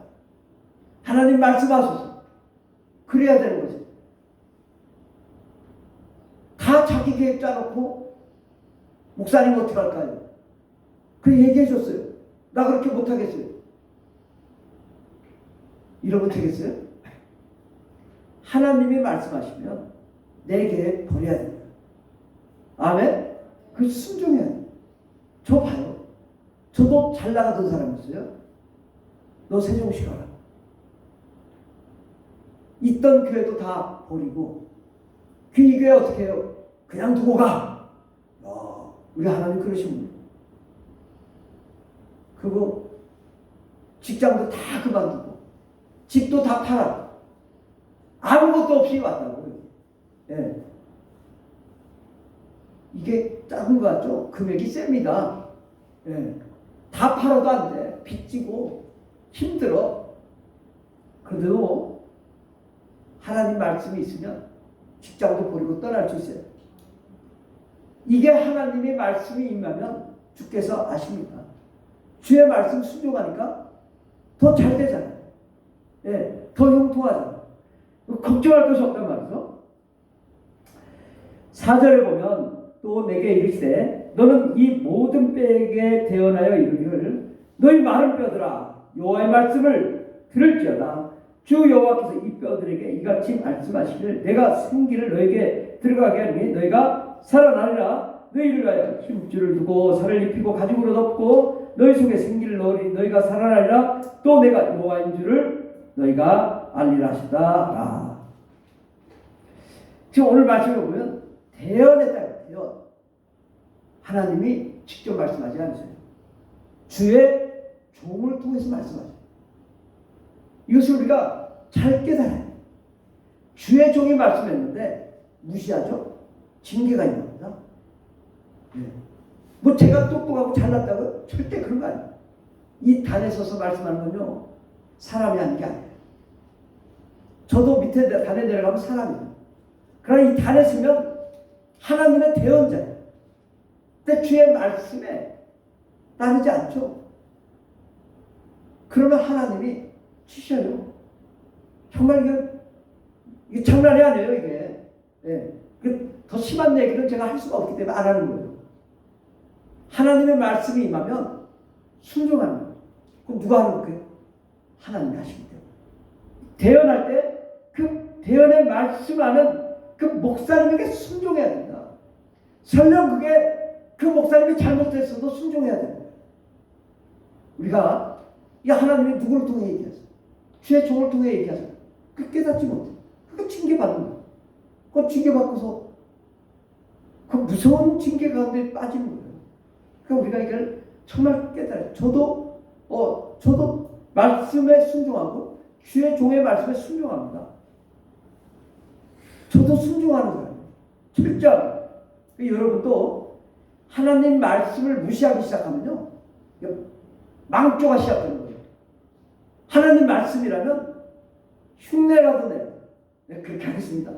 하나님 말씀하소서. 그래야 되는 거죠. 다 자기 계획 짜놓고 목사님 어떻게 할까요? 그 얘기해 줬어요. 나 그렇게 못하겠어요. 이러면 되겠어요? 하나님이 말씀하시면 내 계획 버려야 됩니다. 아멘? 그 순종해야 돼요. 저 봐요. 저도 잘 나가던 사람이었어요. 너 세종시 가라. 있던 교회도 다 버리고 그 이 교회 어떻게 해요? 그냥 두고 가. 우리 하나님 그러신 분. 그리고 직장도 다 그만두고 집도 다 팔아. 아무것도 없이 왔다고. 예. 이게 작은 거 같죠? 금액이 셉니다. 예. 다 팔아도 안 돼. 빚지고 힘들어. 그래도 하나님 말씀이 있으면 직장도 버리고 떠날 수 있어요. 이게 하나님의 말씀이 임하면 주께서 아십니다. 주의 말씀 순종하니까 더 잘 되잖아요. 예, 더 형통하잖아요. 걱정할 것이 없단 말이죠. 4절에 보면 또 내게 이르시되 너는 이 모든 뼈에게 대언하여 이르기를 너희 마른 뼈들아 여호와의 말씀을 들을지어다. 주 여호와께서 이 뼈들에게 이같이 말씀하시기를 내가 생기를 너에게 들어가게 하니 너희가 살아나리라. 너희를 위하여 힘줄을 두고 살을 입히고 가죽으로 덮고 너희 속에 생기를 넣으리 너희가 살아나리라. 또 내가 여호와인 줄을 너희가 알리라 하시다. 지금 오늘 말씀을 보면 대언했다. 대언. 하나님이 직접 말씀하지 않으세요. 주의 종을 통해서 말씀하세요. 이것을 우리가 잘 깨달아요. 주의 종이 말씀했는데 무시하죠? 징계가 있는 겁니다. 뭐 제가 똑똑하고 잘났다고 절대 그런 거 아니에요. 이 단에 서서 말씀하는 건요 사람이 하는 게 아니에요. 저도 밑에 단에 내려가면 사람이에요. 그러나 이 단에 서면 하나님의 대언자예요. 근데 주의 말씀에 따르지 않죠. 그러면 하나님이 치셔요. 정말 이게 장난이 아니에요, 이게. 예. 더 심한 얘기는 제가 할 수가 없기 때문에 안 하는 거예요. 하나님의 말씀이 임하면 순종하는 거예요. 그럼 누가 하는 거예요? 하나님이 하시기 때문에. 대언할 때 그 대언의 말씀하는 그 목사님에게 순종해야 된다. 설령 그게 그 목사님이 잘못했어도 순종해야 됩니다. 우리가 이 하나님이 누구를 통해 얘기하세요? 주의 종을 통해 얘기하세요. 그 깨닫지 못해. 그거 징계받는 거예요. 그거 징계받고서 그 무서운 징계 가운데 빠지는 거예요. 그러니까 우리가 이걸 정말 깨달아요. 저도 말씀에 순종하고 주의 종의 말씀에 순종합니다. 저도 순종하는 거예요. 철저하게. 여러분도 하나님 말씀을 무시하기 시작하면요. 망조가 시작되는 거예요. 하나님 말씀이라면 흉내라도 내요. 네, 그렇게 하겠습니다.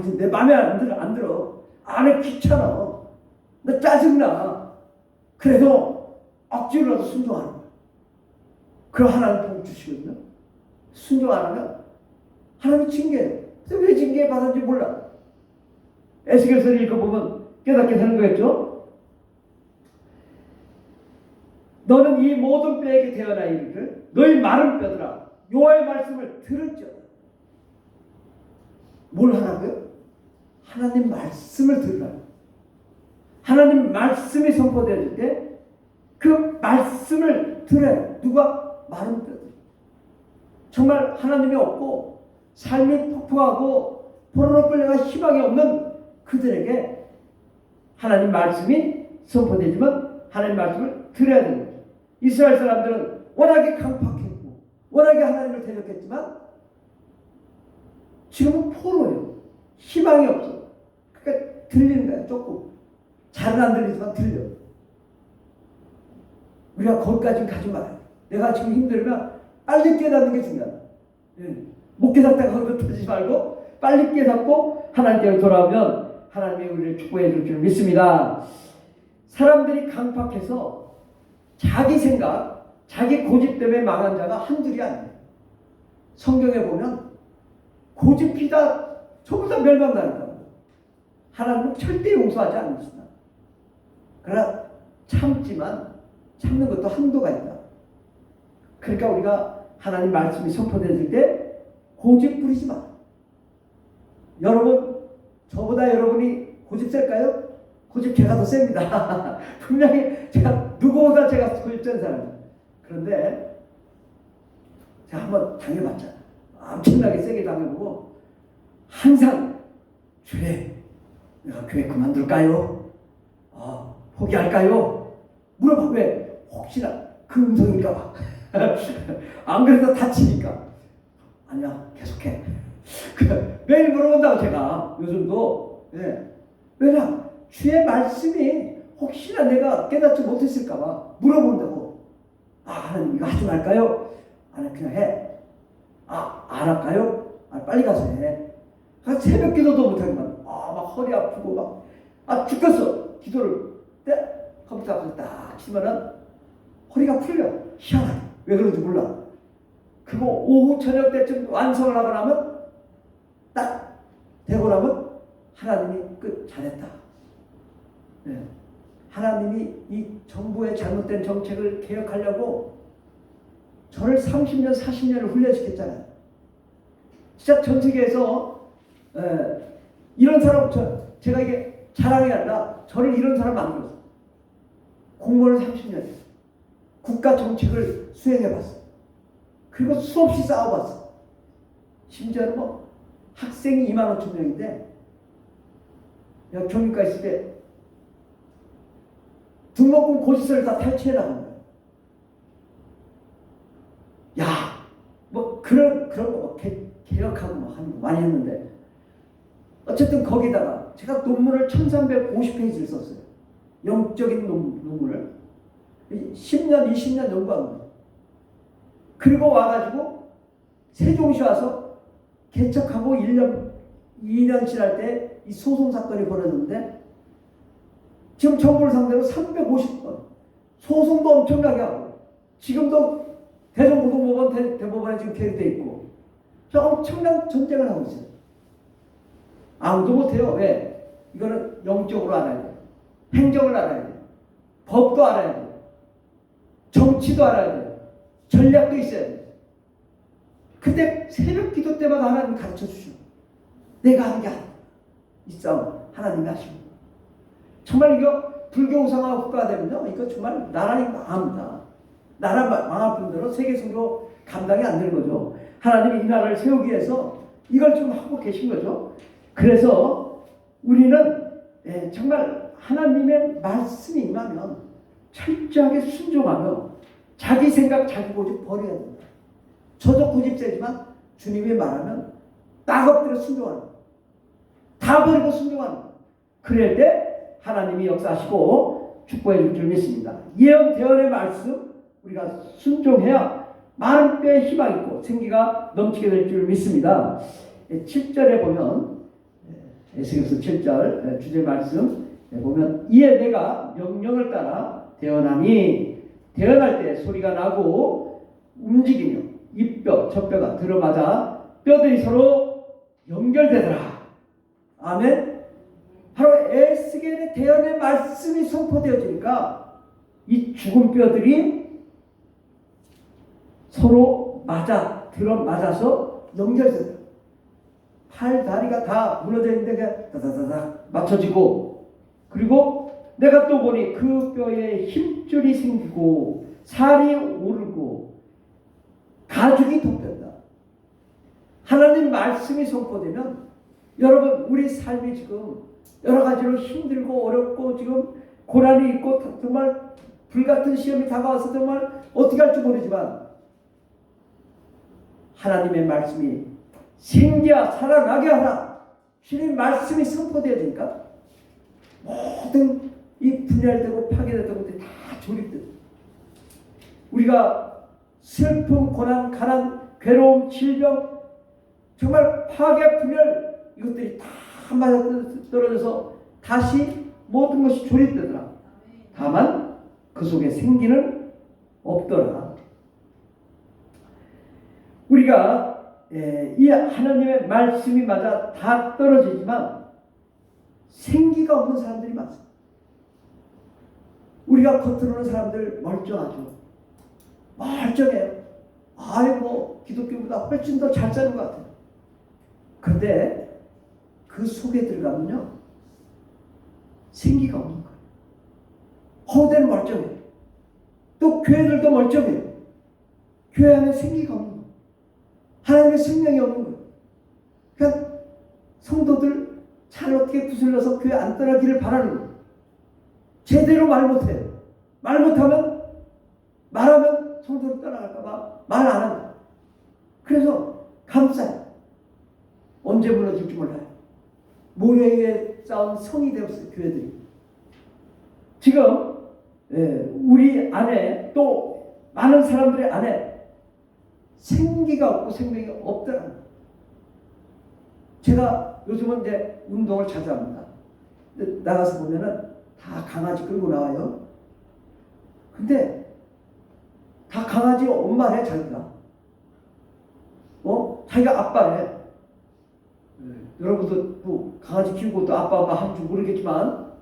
이제 내 마음에 안 들어. 내 귀찮아. 나 짜증나. 그래도 억지로라도 순종하는 거예요. 그럼 하나님 복 주시거든요. 순종 안 하면 하나님 징계해요. 왜 징계 받았는지 몰라. 에스겔서를 읽어보면 깨닫게 되는 거겠죠. 너는 이 모든 뼈에게 대언하여 이르기를 너희 마른 뼈들아 여호와의 말씀을 들을지어다. 뭘 하라고요? 하나님 말씀을 들으라고. 하나님 말씀이 선포될 때 그 말씀을 들어요. 누가? 마른 뼈들. 정말 하나님이 없고 삶이 폭풍하고 포로로 끌려가 희망이 없는 그들에게 하나님 말씀이 선포되지만 하나님 말씀을 들어야 됩니다. 이스라엘 사람들은 워낙에 강팍했고 워낙에 하나님을 대적했지만 지금은 포로예요. 희망이 없어. 그러니까 들리는 거야. 조금. 잘은 안 들리지만 들려. 우리가 거기까지는 가지 말아요. 내가 지금 힘들면 빨리 깨닫는 게 중요하다. 못 깨닫다가 거기서 터지지 말고 빨리 깨닫고 하나님께로 돌아오면 하나님이 우리를 축복해 줄 줄 믿습니다. 사람들이 강팍해서 자기 생각, 자기 고집 때문에 망한 자가 한둘이 아니에요. 성경에 보면 고집피다 전부 다 멸망당한다. 하나님은 절대 용서하지 않습니다. 그러나 참지만 참는 것도 한도가 있다. 그러니까 우리가 하나님 말씀이 선포되실 때 고집 부리지 마. 여러분, 저보다 여러분이 고집 셀까요? 고집 제가 더 셉니다. 분명히 제가 누구보다 제가 고집 센 사람이에요. 그런데 제가 한번 당해봤잖아요. 엄청나게 세게 당해보고 항상 주에 내가 교회 그만둘까요? 포기할까요? 물어봐. 왜? 혹시나 그 음성일까 봐. 안 그래도 다치니까. 아니야, 계속해. 매일 물어본다고 제가 요즘도. 예. 왜냐? 주의 말씀이 혹시나 내가 깨닫지 못했을까봐 물어본다고. 아, 하나님 이거 하지 말까요? 아니, 그냥 해. 아, 안 할까요? 아, 빨리 가서 해. 새벽 기도도 못하기만. 막 허리 아프고 죽겠어. 기도를 컴퓨터 앞에서 딱 치면은 허리가 풀려. 희한하게. 왜 그런지 몰라. 그거 오후 저녁 때쯤 완성을 하고 나면 딱 되고 나면 하나님이 잘했다. 네. 하나님이 이 정부의 잘못된 정책을 개혁하려고 저를 30년, 40년을 훈련시켰잖아요. 진짜 전 세계에서 이런 사람, 제가 이게 자랑이 아니라 저를 이런 사람 만들었어요. 공무원을 30년 했어요. 국가 정책을 수행해봤어요. 그리고 수없이 싸워봤어요. 심지어는 학생이 2만 5천 명인데 교육과 있을 때 등록금 고지서를 다 탈취해 나간 거예요. 야, 그런 거 개혁하고 하는 거 많이 했는데 어쨌든 거기다가 제가 논문을 1350페이지를 썼어요. 영적인 논문을 10년, 20년 연구한 거예요. 그리고 와가지고 세종시 와서 개척하고 1년, 2년 지날 때 이 소송 사건이 벌어졌는데 지금 정부를 상대로 350건 소송도 엄청나게 하고 지금도 대전고등법원 대법원에 지금 계류돼 있고 저 엄청난 전쟁을 하고 있어요. 아무도 못해요. 왜? 이거는 영적으로 알아야 돼요. 행정을 알아야 돼요. 법도 알아야 돼요. 정치도 알아야 돼요. 전략도 있어야 돼요. 근데 새벽 기도 때마다 하나님 가르쳐 주시고 내가 하는 게 아니야. 이 싸움 하나님이 하시고 정말 이거 불교 우상화 국가되면요 이거 정말 나라가 망합니다. 나라 망할 뿐더러 세계 선교 감당이 안 되는 거죠. 하나님이 이 나라를 세우기 위해서 이걸 좀 하고 계신 거죠. 그래서 우리는 정말 하나님의 말씀이 임하면 철저하게 순종하며 자기 생각 자기 고집 버려야 됩니다. 저도 고집세지만 주님이 말하면 딱 엎드려 순종하는 거예요. 다 버리고 순종하는 거예요. 그럴 때 하나님이 역사하시고 축복해 줄 줄 믿습니다. 예언 대언의 말씀 우리가 순종해야 많은 뼈에 희망이 있고 생기가 넘치게 될 줄 믿습니다. 7절에 보면 에스겔서 7절 주제 말씀 보면 이에 내가 명령을 따라 대언하니 대언할 때 소리가 나고 움직이며 이 뼈 저 뼈가 들어맞아 뼈들이 서로 연결되더라. 아멘. 바로 에스겔의 대언의 말씀이 선포되어지니까 이 죽은 뼈들이 서로 들어맞아서 연결되더라. 팔 다리가 다 무너져 있는데 그냥 다다다닥 맞춰지고 그리고 내가 또 보니 그 뼈에 힘줄이 생기고 살이 오르고 가죽이 돋는다. 하나님 말씀이 선포되면 여러분 우리 삶이 지금 여러 가지로 힘들고 어렵고 지금 고난이 있고 정말 불같은 시험이 다가와서 정말 어떻게 할지 모르지만 하나님의 말씀이 생기야 살아나게 하라. 주님 말씀이 선포되어지니까 모든 이 분열되고 파괴됐던 것들이 다 조립돼. 우리가 슬픔, 고난, 가난, 괴로움, 질병 정말 파괴, 분열 이것들이 다 맞아떨어져서 다시 모든 것이 조립되더라. 다만 그 속에 생기는 없더라. 우리가 이 하나님의 말씀이 맞아 다 떨어지지만 생기가 없는 사람들이 많습니다. 우리가 겉으로는 사람들 멀쩡하죠. 멀쩡해요. 아이고 기독교보다 훨씬 더 잘 사는 것 같아요. 근데 그 속에 들어가면요 생기가 없는 거예요. 허우대는 멀쩡해요. 또 교회들도 멀쩡해요. 교회 안에 생기가 없는 거예요. 하나님의 생명이 없는 거예요. 그러니까 성도들 잘 어떻게 구슬러서 교회 안 떠나기를 바라는 거예요. 제대로 말 못해요. 말 못하면 말하면 성도로 떠나갈까봐 말 안 한다. 그래서 감싸요. 언제 무너질지 몰라요. 모래 위에 쌓은 성이 되었어요, 교회들이. 지금 우리 안에 또 많은 사람들의 안에 생기가 없고 생명이 없더라는 거예요. 제가 요즘은 이제 운동을 자주 합니다. 근데 나가서 보면은 다 강아지 끌고 나와요. 근데 다 강아지 엄마래, 자기가. 자기가 아빠래. 여러분도 또 강아지 키우고 또 아빠 하는 줄 모르겠지만,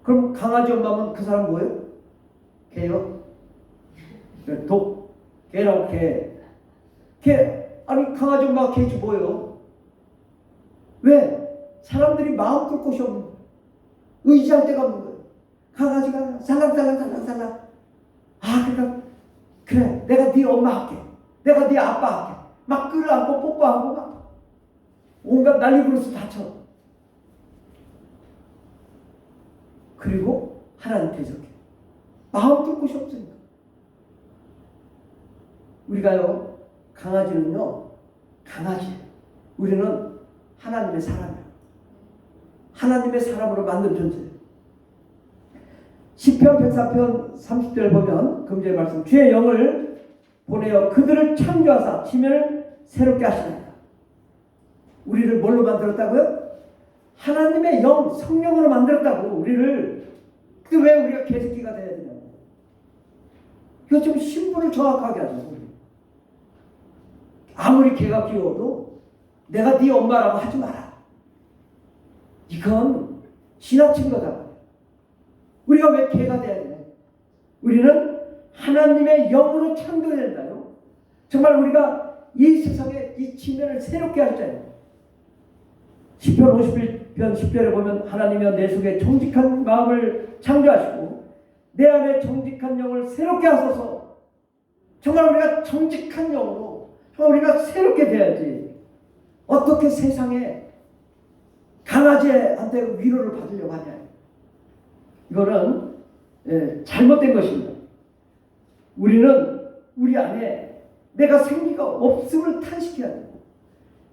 그럼 강아지 엄마면 그 사람 뭐예요? 개요? 개라고 개. 아니 강아지 엄마가 개지 뭐예요? 왜? 사람들이 마음 끌 곳이 없는 거예요. 의지할 데가 없는 거예요. 강아지가 살랑살랑. 그러니까 그래, 내가 네 엄마 할게. 내가 네 아빠 할게. 막 끌어안고 뽀뽀하고 막 온갖 난리 부르서 다쳐. 그리고 하나님 대적해. 마음 끌 곳이 없으니까. 우리가요, 강아지는요, 강아지예요. 우리는 하나님의 사람이에요. 하나님의 사람으로 만든 존재예요. 시편 104편 30절 보면 금주의 말씀, 주의 영을 보내어 그들을 창조하사 지면을 새롭게 하시나이다. 우리를 뭘로 만들었다고요? 하나님의 영, 성령으로 만들었다고. 우리를. 근데 왜 우리가 개새끼가 돼야 되냐고. 이거 좀 신분을 정확하게 하죠. 우리. 아무리 개가 귀여워도 내가 네 엄마라고 하지 마라. 이건 지나친 거다. 우리가 왜 개가 돼야 되냐? 우리는 하나님의 영으로 창조해야 된다요. 정말 우리가 이 세상에 이 지면을 새롭게 할 자예요. 시편 51편 10절에 보면 하나님이여 내 속에 정직한 마음을 창조하시고 내 안에 정직한 영을 새롭게 하소서. 정말 우리가 정직한 영으로 정말 우리가 새롭게 돼야지. 어떻게 세상에 강아지한테 위로를 받으려고 하냐. 이거는 잘못된 것입니다. 우리는 우리 안에 내가 생기가 없음을 탄식해야 되고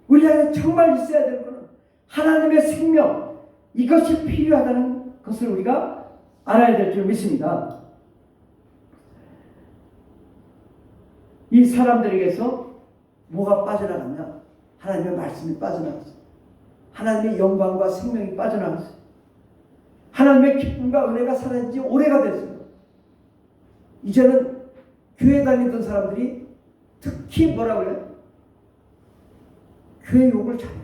우리 안에 정말 있어야 되는 것은 하나님의 생명, 이것이 필요하다는 것을 우리가 알아야 될 줄 믿습니다. 이 사람들에게서 뭐가 빠져나갔냐? 하나님의 말씀이 빠져나갔어요. 하나님의 영광과 생명이 빠져나갔어요. 하나님의 기쁨과 은혜가 사라진 지 오래가 됐어요. 이제는 교회 다니던 사람들이 특히 뭐라 그래요? 교회 욕을 잘해요.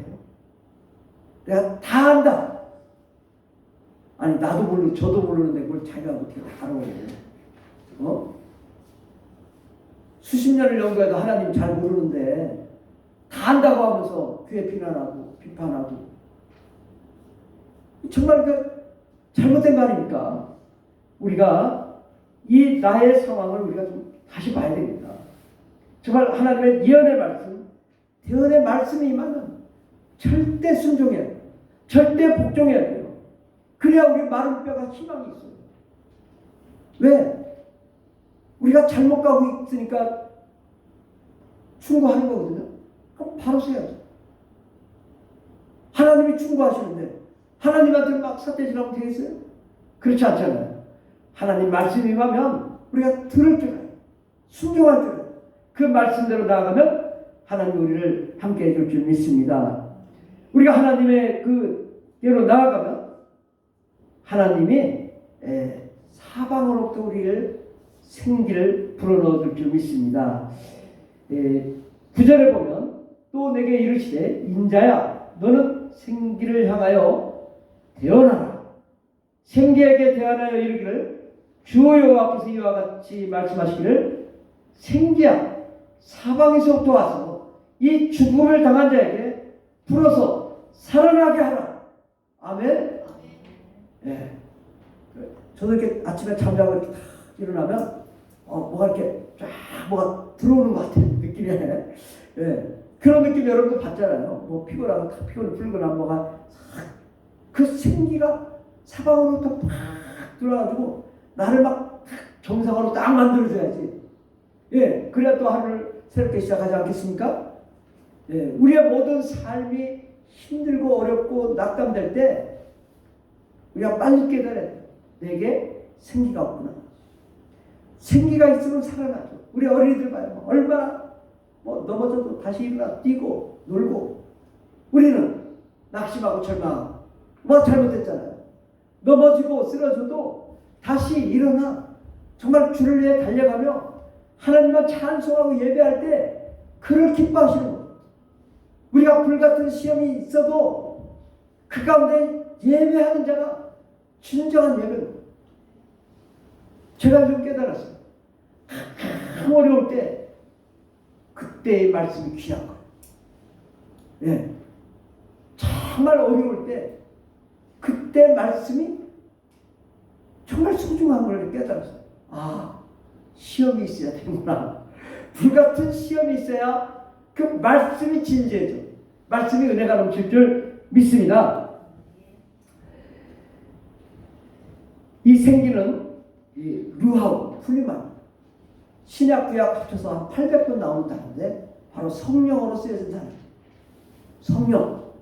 내가 다 안다. 아니 나도 모르고 저도 모르는데 그걸 자기가 어떻게 다 알아요? 수십 년을 연구해도 하나님 잘 모르는데 다 안다고 하면서 교회 비판하고 정말 그 잘못된 말입니까? 우리가 이 나의 상황을 우리가 좀 다시 봐야 됩니다. 정말 하나님의 예언의 말씀, 대언의 말씀이 임하면 절대 순종해야 돼요. 절대 복종해야 돼요. 그래야 우리 마른 뼈가 희망이 있어요. 왜? 우리가 잘못 가고 있으니까 충고하는 거거든요. 그럼 바로 서야죠. 하나님이 충고하시는데 하나님한테 막 삿대질하면 되겠어요? 그렇지 않잖아요. 하나님 말씀이 임하면 우리가 들을 줄 알아요. 순종할 줄 알아요. 그 말씀대로 나아가면 하나님 우리를 함께 해줄 줄 믿습니다. 우리가 하나님의 그 예로 나아가면 하나님이 사방으로부터 우리를 생기를 불어넣어 줄 줄 믿습니다. 9절에 보면 또 내게 이르시되 인자야 너는 생기를 향하여 대언하라. 생기에게 대언하여 이르기를 주 여호와께서 이와 같이 말씀하시기를 생기야 사방에서부터 와서 이 죽음을 당한 자에게 불어서 살아나게 하라. 아멘. 저도 이렇게 아침에 잠자고 이렇게 딱 일어나면 뭐가 이렇게 쫙 뭐가 들어오는 것 같아요. 느낌이. 그런 느낌 여러분도 받잖아요. 뭐 피곤하고 탁 피곤이 풀거나 뭐가 그 생기가 사방으로부터 팍 들어와가지고 나를 막 정상으로 딱 만들어줘야지. 예, 그래야 또 하루를 새롭게 시작하지 않겠습니까? 예, 우리의 모든 삶이 힘들고 어렵고 낙담될 때 우리가 빨리 깨달아야 돼. 내게 생기가 없구나. 생기가 있으면 살아나죠. 우리 어린이들 봐요. 얼마나 넘어져도 다시 일어나 뛰고 놀고. 우리는 낙심하고 절망하고 잘못했잖아요. 넘어지고 쓰러져도 다시 일어나 정말 주를 위해 달려가며 하나님만 찬송하고 예배할 때 그를 기뻐하시는 거예요. 우리가 불같은 시험이 있어도 그 가운데 예배하는 자가 진정한 예배입니다. 제가 좀 깨달았어요. 가장 어려울 때 그때의 말씀이 귀한 거예요. 예. 정말 어려울 때 그때 말씀이 정말 소중한 걸 깨달았어요. 아, 시험이 있어야 되는구나. 불같은 시험이 있어야 그 말씀이 진지해져. 말씀이 은혜가 넘칠 줄 믿습니다. 이 생기는 이 루하우, 풀리만 신약 구약 합쳐서 한 800번 나오는 단어인데 바로 성령으로 쓰여진 단어예요. 성령.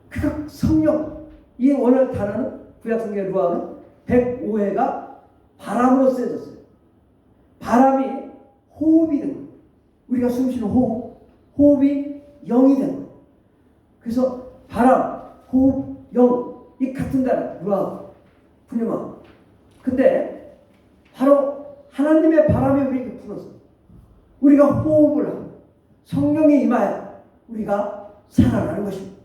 그 성령. 이 원어 단어는 구약 성경의 루하우는 105회가 바람으로 쓰여졌어요. 바람이 호흡이 된 거예요. 우리가 숨쉬는 호흡이 영이 된 거예요. 그래서 바람, 호흡, 영, 이 같은 단어, 루하우, 풀리만. 근데 바로 하나님의 바람이 우리에게 불어서 우리가 호흡을 하고 성령이 임하여 우리가 살아나는 것입니다.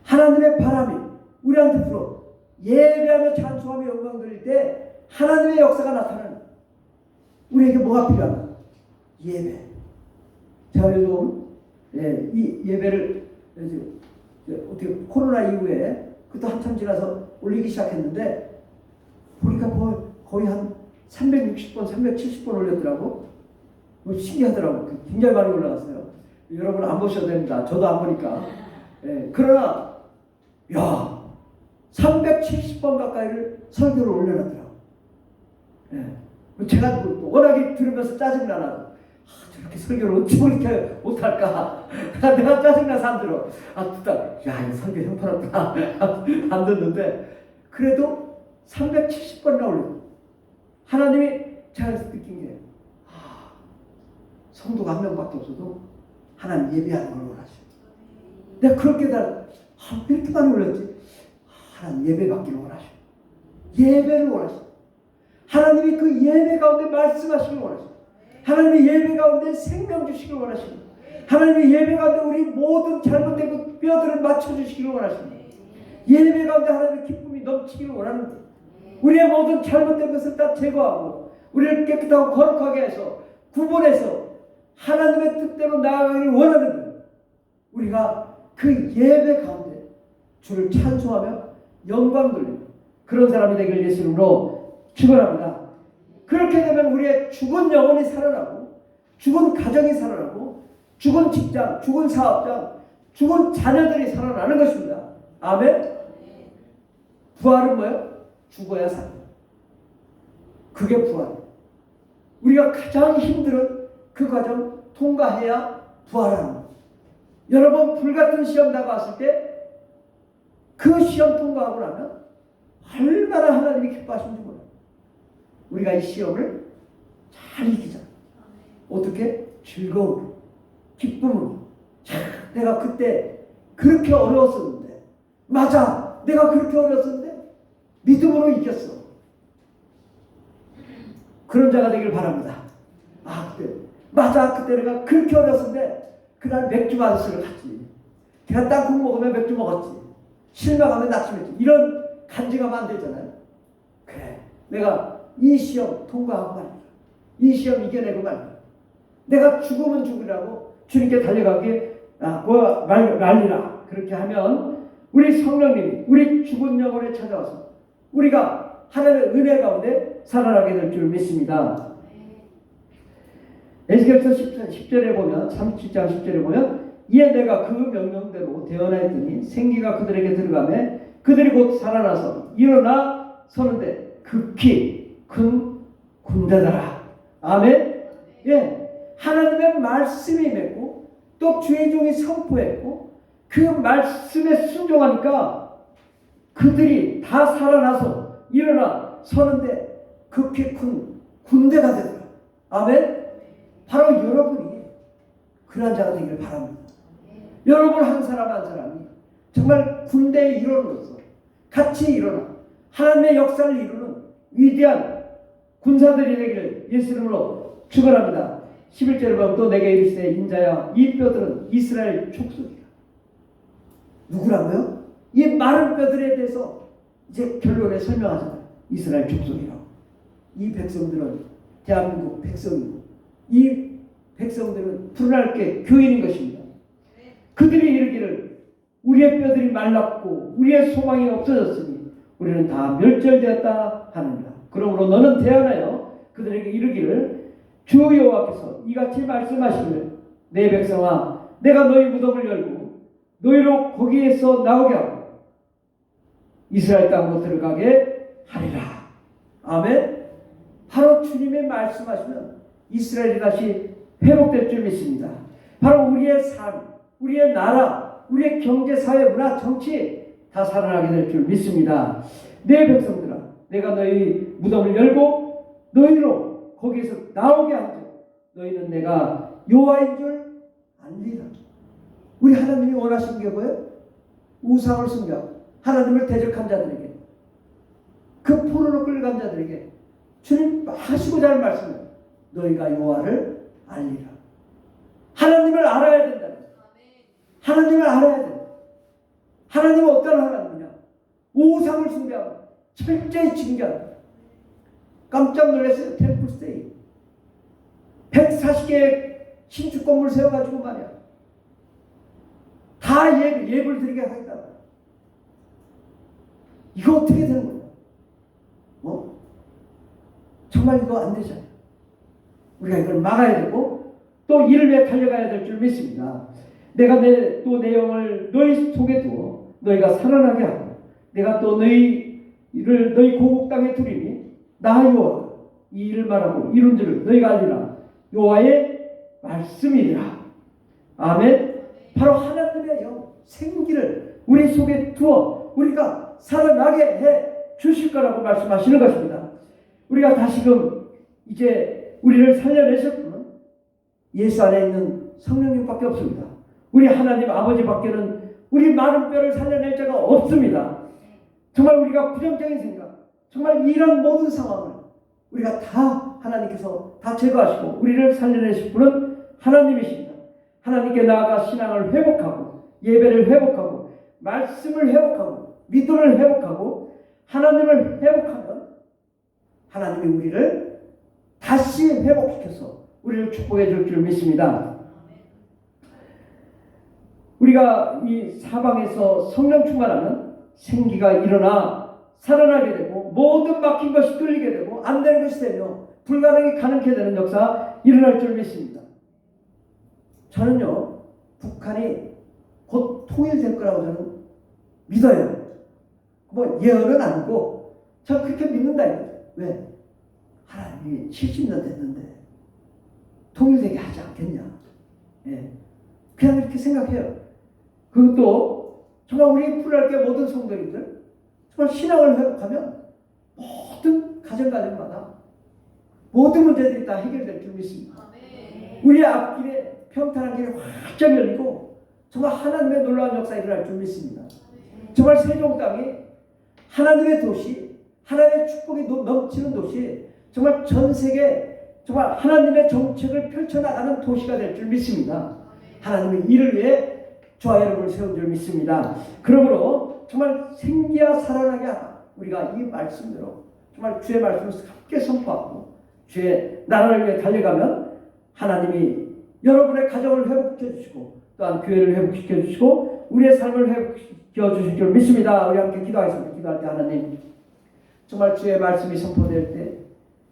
하나님의 바람이 우리한테 불어 예배하며 찬송하며 영광 드릴 때 하나님의 역사가 나타나는. 우리에게 뭐가 필요한가? 예배. 제가 요즘 이 예배를 어떻게 코로나 이후에 그것도 한참 지나서 올리기 시작했는데 보니까 거의 한 360번, 370번 올렸더라고. 신기하더라고. 굉장히 많이 올라갔어요. 여러분 안 보셔도 됩니다. 저도 안 보니까. 예, 그러나 370번 가까이를 설교를 올려놨더라고. 예, 제가 워낙에 들으면서 짜증나나. 저렇게 설교를 어찌 그렇게 못할까. 내가 짜증나서 안 들어. 듣다. 이 설교 형편없다. 안 듣는데 그래도 370번이나 올려. 하나님이 제가 느낀 게 성도가 한 명밖에 없어도 하나님 예배하는 걸 원하셔. 내가 그렇게 왜 이렇게 많이 올렸지? 하나님 예배 받기를 원하셔. 예배를 원하셔. 하나님이 그 예배 가운데 말씀하시길 원하셔. 하나님의 예배 가운데 생명 주시길 원하십니다. 하나님의 예배 가운데 우리 모든 잘못된 그 뼈들을 맞춰주시기를 원하십니다. 예배 가운데 하나님의 기쁨이 넘치기를 원하는데 우리의 모든 잘못된 것을 다 제거하고 우리를 깨끗하고 거룩하게 해서 구분해서 하나님의 뜻대로 나아가기를 원하는 거예요. 우리가 그 예배 가운데 주를 찬송하며 영광 돌리는 그런 사람이 되길 예수 이름으로 축원합니다. 그렇게 되면 우리의 죽은 영혼이 살아나고 죽은 가정이 살아나고 죽은 직장, 죽은 사업장, 죽은 자녀들이 살아나는 것입니다. 아멘. 부활은 뭐예요? 죽어야 산다. 그게 부활. 우리가 가장 힘든 그 과정 통과해야 부활하는 거예요. 여러분 불같은 시험 다가왔을 때 그 시험 통과하고 나면 얼마나 하나님이 기뻐하시는지 몰라요. 우리가 이 시험을 잘 이기자. 어떻게? 즐거움으로, 기쁨으로. 내가 그때 그렇게 어려웠었는데, 맞아, 내가 그렇게 어려웠었는데 믿음으로 이겼어. 그런 자가 되길 바랍니다. 그때 맞아, 그때 내가 그렇게 어려웠었는데 그날 맥주 마시러 갔지. 내가 땅콩 먹으면 맥주 먹었지. 실망하면 낙심했지. 이런 간증하면 안 되잖아요. 그래, 내가 이 시험 통과하고 말이야. 이 시험 이겨내고 말이야. 내가 죽으면 죽으라고 주님께 달려가게 말리라. 그렇게 하면 우리 성령님이 우리 죽은 영혼에 찾아와서 우리가 하나님의 은혜 가운데 살아나게 될 줄 믿습니다. 에스겔서 10절에 보면 37장 10절에 보면 이에 내가 그 명령대로 대언하였더니 생기가 그들에게 들어가매 그들이 곧 살아나서 일어나 서는데 극히 큰 군대더라. 아멘. 예, 하나님의 말씀이 맺고 또 주의 종이 선포했고 그 말씀에 순종하니까 그들이 다 살아나서 일어나 서는데 그렇게 큰 군대가 되더라. 아멘. 바로 여러분이 그런 자가 되기를 바랍니다. 여러분 한 사람 한 사람이 정말 군대의 일원으로서 같이 일어나 하나님의 역사를 이루는 위대한 군사들이 되기를 예수 이름으로 축원합니다. 11절에 보면 또 내게 이르시되 인자야 이 뼈들은 이스라엘 족속이라. 누구라고요? 이 마른 뼈들에 대해서 이제 결론에 설명하잖아요. 이스라엘 족속이라고. 이 백성들은 대한민국 백성이고 이 백성들은 푸른하게 교인인 것입니다. 그들이 이르기를 우리의 뼈들이 말랐고 우리의 소망이 없어졌으니 우리는 다 멸절되었다 하느니라. 그러므로 너는 대언하여 그들에게 이르기를 주 여호와께서 이같이 말씀하시기를 내 백성아 내가 너희 무덤을 열고 너희로 거기에서 나오게 하고 이스라엘 땅으로 들어가게 하리라. 아멘. 바로 주님의 말씀하시면 이스라엘이 다시 회복될 줄 믿습니다. 바로 우리의 삶, 우리의 나라, 우리의 경제, 사회, 문화, 정치 다 살아나게 될 줄 믿습니다. 내 백성들아 내가 너희 무덤을 열고 너희로 거기에서 나오게 한즉 너희는 내가 여호와인 줄 알리라. 우리 하나님이 원하시는 게 뭐예요? 우상을 숨겨 하나님을 대적한 자들에게 그 포로로 끌려간 자들에게 주님 하시고자 하는 말씀은 너희가 여호와를 알리라. 하나님을 알아야 된다. 하나님을 알아야 된다. 하나님은 어떤 하나님이냐? 우상을 숭배하고 철저히 징계한다. 깜짝 놀랐어요. 템플스테이 140개의 신축 건물 세워가지고 말이야 다 예불 드리게 하겠다. 이거 어떻게 되는 거야? 정말 이거 안 되잖아요. 우리가 이걸 막아야 되고 또 이를 위해 달려가야 될 줄 믿습니다. 내가 또 내 영을 너희 속에 두어 너희가 살아나게 하고 내가 또 너희를 너희 고국 땅에 두리니 나 여호와 이 일을 말하고 이룬 줄을 너희가 알리라. 여호와의 말씀이라. 아멘. 바로 하나님의 영 생기를 우리 속에 두어 우리가 살아나게 해 주실 거라고 말씀하시는 것입니다. 우리가 다시금 이제 우리를 살려내실 분은 예수 안에 있는 성령님밖에 없습니다. 우리 하나님 아버지밖에는 우리 마른 뼈를 살려낼 자가 없습니다. 정말 우리가 부정적인 생각, 정말 이런 모든 상황을 우리가 다 하나님께서 다 제거하시고 우리를 살려내실 분은 하나님이십니다. 하나님께 나아가 신앙을 회복하고 예배를 회복하고 말씀을 회복하고 믿음을 회복하고 하나님을 회복하면 하나님이 우리를 다시 회복시켜서 우리를 축복해 줄 줄 믿습니다. 우리가 이 사방에서 성령 충만하면 생기가 일어나 살아나게 되고 모든 막힌 것이 뚫리게 되고 안 되는 것이 되며 불가능이 가능케 되는 역사 일어날 줄 믿습니다. 저는요 북한이 곧 통일될 거라고 저는 믿어요. 뭐 예언은 아니고 저 그렇게 믿는다. 왜? 하나님이 70년 됐는데 통일되게 하지 않겠냐. 예. 그냥 이렇게 생각해요. 그것도 정말 우리 푸르게 모든 성도님들 정말 신앙을 회복하면 모든 가정마다 모든 문제들이 다 해결될 줄 믿습니다. 우리 앞길에 평탄한 길이 활짝 열리고 정말 하나님의 놀라운 역사가 일어날 줄 믿습니다. 정말 세종 땅이 하나님의 도시, 하나님의 축복이 넘치는 도시, 정말 전 세계 정말 하나님의 정책을 펼쳐나가는 도시가 될 줄 믿습니다. 하나님의 일을 위해 저와 여러분을 세운 줄 믿습니다. 그러므로 정말 생기야 살아나게 하라. 우리가 이 말씀대로 정말 주의 말씀을 함께 선포하고 주의 나라를 위해 달려가면 하나님이 여러분의 가정을 회복시켜 주시고 또한 교회를 회복시켜 주시고 우리의 삶을 회복시켜 주실 줄 믿습니다. 우리 함께 기도하겠습니다. 기도할 때 하나님 정말 주의 말씀이 선포될 때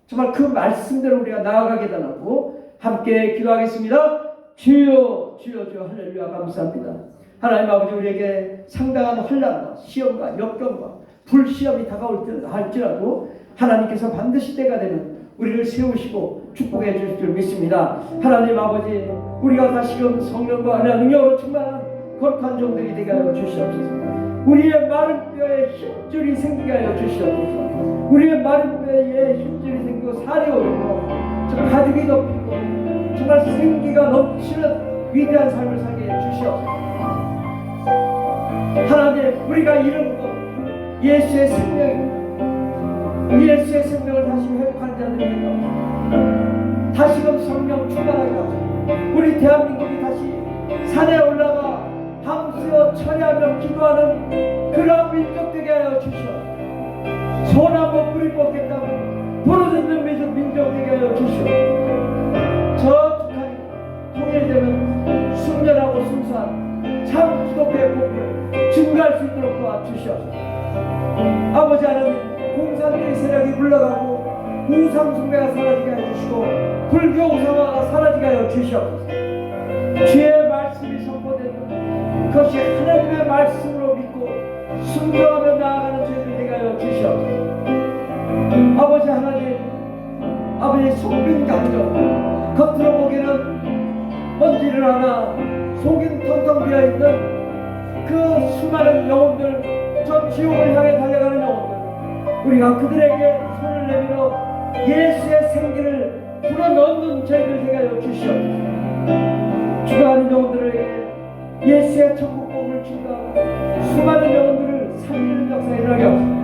정말 그 말씀대로 우리가 나아가게 달라고 함께 기도하겠습니다. 주여 주여 주여 할렐루야 감사합니다. 하나님 아버지 우리에게 상당한 환난과 시험과 역경과 불시험이 다가올 때 할지라도 하나님께서 반드시 때가 되면 우리를 세우시고 축복해 주실 줄 믿습니다. 하나님 아버지, 우리가 다시금 성령과 은혜와 능력으로 충만한 거룩한 종들이 되게 하여 주시옵소서. 우리의 마른 뼈에 힘줄이 생기게 하여 주시옵소서. 우리의 마른 뼈에 힘줄이 생기고 살이 오르고 가죽이 덮이고 정말 생기가 넘치는 위대한 삶을 살게 해 주시옵소서. 하나님, 우리가 잃은 것 예수의 생명입니다. 예수의 생명을 다시 회복하는 자들이 되고 다시금 성령 충만하게 하소서. 우리 대한민국이 다시 산에 올라가 밤새워 철야하며 기도하는 그런 민족 되게 하여 주시옵소서. 소나무 뿌리 뽑겠다고 부르짖는 민족 되게 하여 주시옵소서. 저 북한이 통일되면 순전하고 순수한 참 기독교의 복을 증가할 수 있도록 도와주시옵소서. 아버지 하나님, 공산주의 세력이 물러가고 우상숭배가 사라지게 해주시고 불교 우상화가 사라지게 하여 주시옵소서. 주의 말씀이 선포되는 그것이 하나님의 말씀으로 믿고 순종하며 나아가는 저희들 되게 하여 주시옵소서. 아버지 하나님, 아버지 속빈 감정, 겉으로 보기에는 먼지를 하나 속인 텅텅 비어있는 그 수많은 영혼들, 저 지옥을 향해 달려가는 영혼들, 우리가 그들에게 손을 내밀어 예수의 생기를 불어넣는 저희들 되게 하여 주시옵소서. 죽어가는 영혼들에게 예수의 천국 복음을 증가하고 수많은 영혼들을 살리는 역사에 일어나게 하옵소서.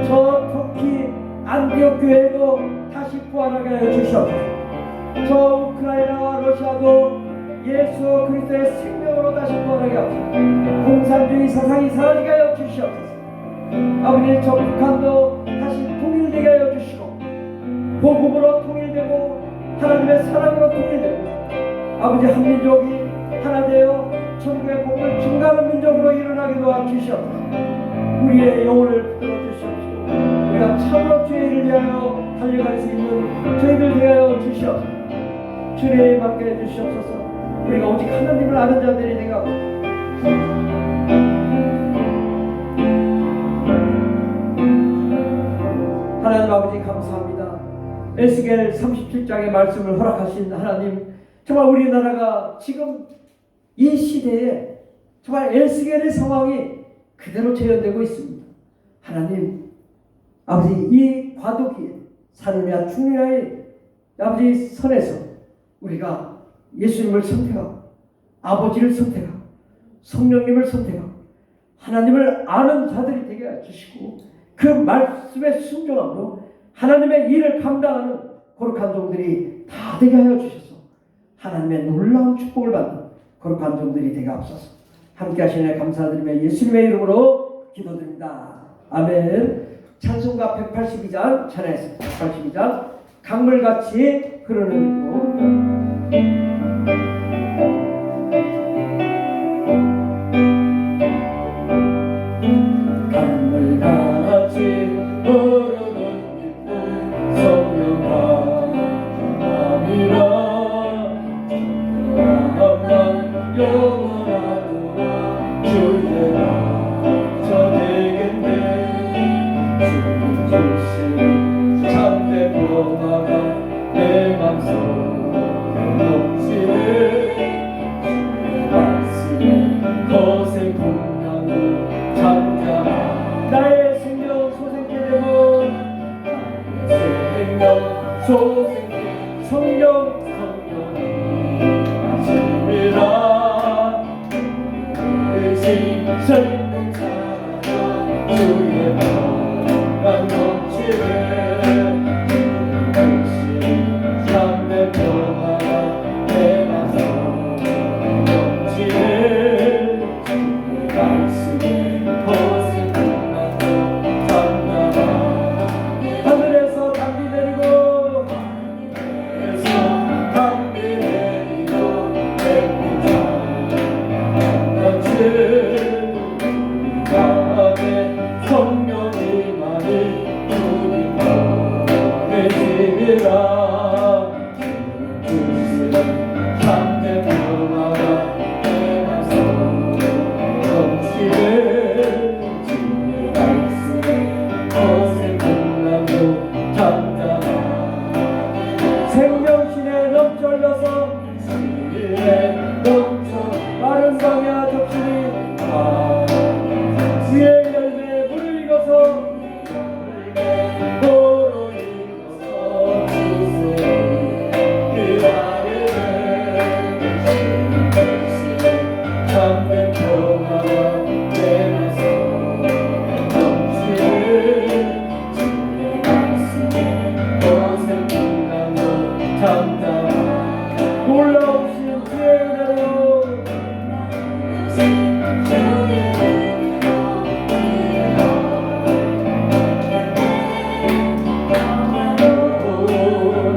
저 터키 안디옥 교회도 다시 부활하게 하여 주시옵소서. 저 우크라이나와 러시아도 예수 그리스도의 생명으로 다시 부활하게 하옵소서. 공산주의 사상이 사라지게 하여 주시옵소서. 아버지, 저 북한도 다시 통일되게 하여 주시고 복음으로 통일되고 하나님의 사랑으로 통일되고 아버지, 한민족이 하나 되어 천국의 복을 증가하는 민족으로 일어나게 도와주시옵소서. 우리의 영혼을 붙들어 주시옵시고 우리가 참으로 주의 일을 위하여 달려갈 수 있는 저희들 되어 주시옵소서. 주님 맡게 해주시옵소서. 우리가 오직 하나님을 아는 자들이 되어 하나님 아버지 감사합니다. 에스겔 37장의 말씀을 허락하신 하나님, 정말 우리나라가 지금 이 시대에 정말 에스겔의 상황이 그대로 재현되고 있습니다. 하나님 아버지, 이 과도기에 사느냐 죽느냐의 아버지 선에서 우리가 예수님을 선택하고 아버지를 선택하고 성령님을 선택하고 하나님을 아는 자들이 되게 해주시고 그 말씀에 순종함으로 하나님의 일을 감당하는 거룩한 종들이 다 되게 하여 주셔서 하나님의 놀라운 축복을 받는 거룩한 종들이 되게 앞서서 함께 하시네 감사드리며 예수님의 이름으로 기도드립니다. 아멘. 찬송가 182장 찬양했습니다. 182장 강물같이 흐르는 이고 강물같이 흐르는 기쁨 성령과 마음이라 정결함만 영원하도록 주의 나저 되겠네. 주님 주신 참된 평화가 내 맘속에 넘치네. 주의 말씀에 거센 풍랑도 잠잠하 나의 생명 소생케 되고 생명 소생케 성령 아침이라 의심 있는 자라 주의 평강 넘치네. 주신 참된 평화가 내 맘속에 넘치네. 주의 말씀에 거센 풍랑도 잠잠하 하늘에서 담비 내리고 에서 담비 내리고 햇빛 같이 생명신에 넘쳐 흘러서 마른 강야 적시니 위의 열매 물을 익어서 도로 익어서 그 아래는 참된 평화가 되면서 넘치는 주의 말씀에 거센 풍랑도 잠잠 놀라우신 주의 은혜로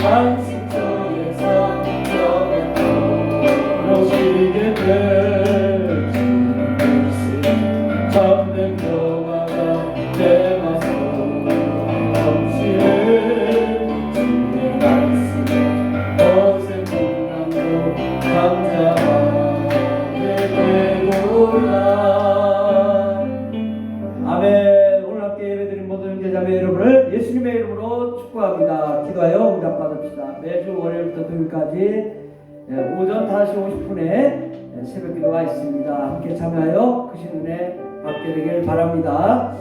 안식처에서 영원토록 될 참된 평화가 되어서 넘치는 주의 말씀에 거센 풍랑도 잠잠하게 되고라. 아멘. 오늘 함께 예배드린 모든 형제자매 여러분을 예수님의 이름으로 축복합니다. 기도하여 응답받읍시다. 매주 월요일부터 토요일까지 오전 5시 50분에 새벽 기도가 있습니다. 함께 참여하여 크신 은혜 받게 되길 바랍니다.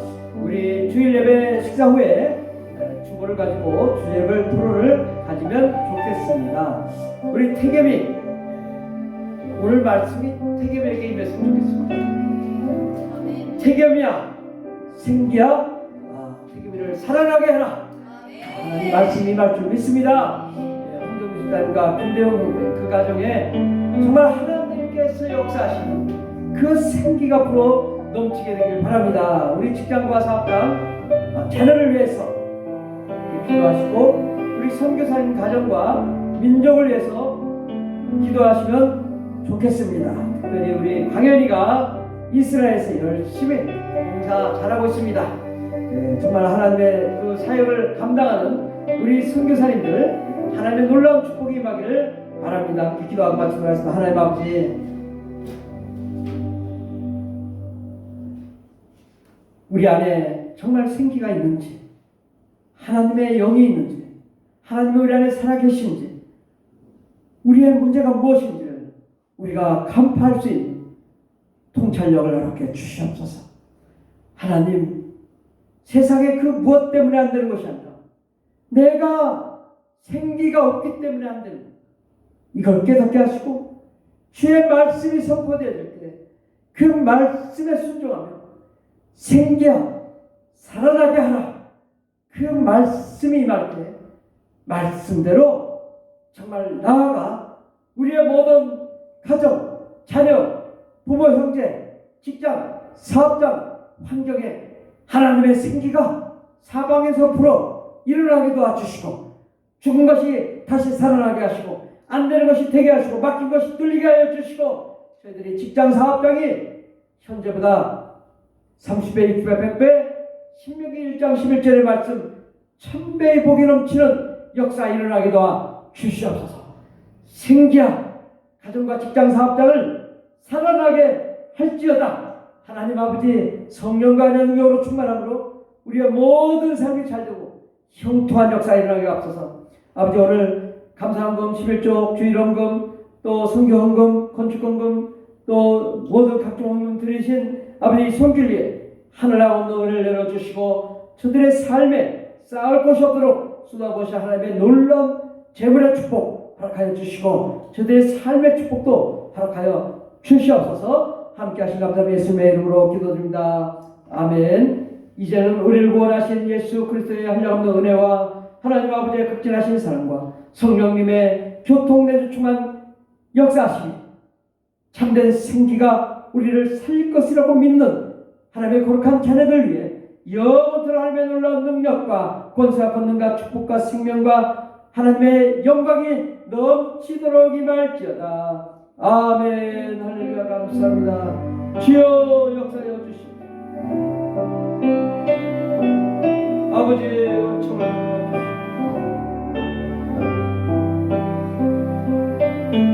우리 주일 예배 식사 후에 주보를 가지고 주예배 토론을 가지면 좋겠습니다. 우리 태겸이 오늘 말씀이 태겸에게 임했으면 좋겠습니다. 태겸이야, 생기야, 태겸이를 사랑하게 해라. 하나님 말씀이 임할 줄 믿습니다. 홍정수 집사님과 김대영 그 가정에 정말 하나님께서 역사하시는 그 생기가 불어 넘치게 되길 바랍니다. 우리 직장과 사업장 자녀를 위해서 기도하시고 우리 선교사님 가정과 민족을 위해서 기도하시면 좋겠습니다. 특별히 우리 광현이가 이스라엘에서 열심히 봉사 잘하고 있습니다. 정말 하나님의 그 사역을 감당하는 우리 선교사님들 하나님의 놀라운 축복이 임하기를 바랍니다. 함께 기도하고 마치도록 하겠습니다. 하나님 아버지, 우리 안에 정말 생기가 있는지, 하나님의 영이 있는지, 하나님이 우리 안에 살아계신지, 우리의 문제가 무엇인지를 우리가 간파할 수 있는 통찰력을 허락해 주시옵소서. 하나님, 세상에 그 무엇 때문에 안 되는 것이 아니라 내가 생기가 없기 때문에 안 되는 것, 이걸 깨닫게 하시고 주의 말씀이 선포되어질 때 그 말씀에 순종하며 생기야 살아나게 하라. 그 말씀이 임할 때 말씀대로 정말 나아가 우리의 모든 가정, 자녀, 부모, 형제, 직장, 사업장, 환경에 하나님의 생기가 사방에서 불어 일어나게 도와주시고 죽은 것이 다시 살아나게 하시고 안 되는 것이 되게 하시고 막힌 것이 뚫리게 하여 주시고 저희들이 직장 사업장이 현재보다 30배, 60배, 100배 신명기 1장 11절의 말씀 1000배의 복이 넘치는 역사 일어나게 도와 주시옵소서. 생기야 가정과 직장 사업장을 살아나게 할지어다. 하나님 아버지 성령과 능력으로 충만함으로 우리의 모든 삶이 잘되고 형통한 역사 일어나게 앞서서 아버지 오늘 감사헌금 11조 주일헌금 또 선교헌금 건축헌금 또 모든 각종 헌금 드리신 아버지 손길 위에 하늘하고 너를 내려주시고 저들의 삶에 쌓을 것이 없도록 쏟아부으시 하나님의 놀라운 재물의 축복 허락하여 주시고 저들의 삶의 축복도 허락하여 주시옵소서. 함께 하신 감사함 예수님의 이름으로 기도드립니다. 아멘. 이제는 우리를 구원하신 예수 그리스도의 한량없는 은혜와 하나님 아버지의 극진하신 사랑과 성령님의 교통내주충한 역사하심이 참된 생기가 우리를 살릴 것이라고 믿는 하나님의 거룩한 자녀들 위해 영원토록 하나님의 놀라운 능력과 권세와 권능과 축복과 생명과 하나님의 영광이 넘치도록 임할지어다. 아멘. 할렐루야. 감사합니다. 주여 역사하여 주시옵소서.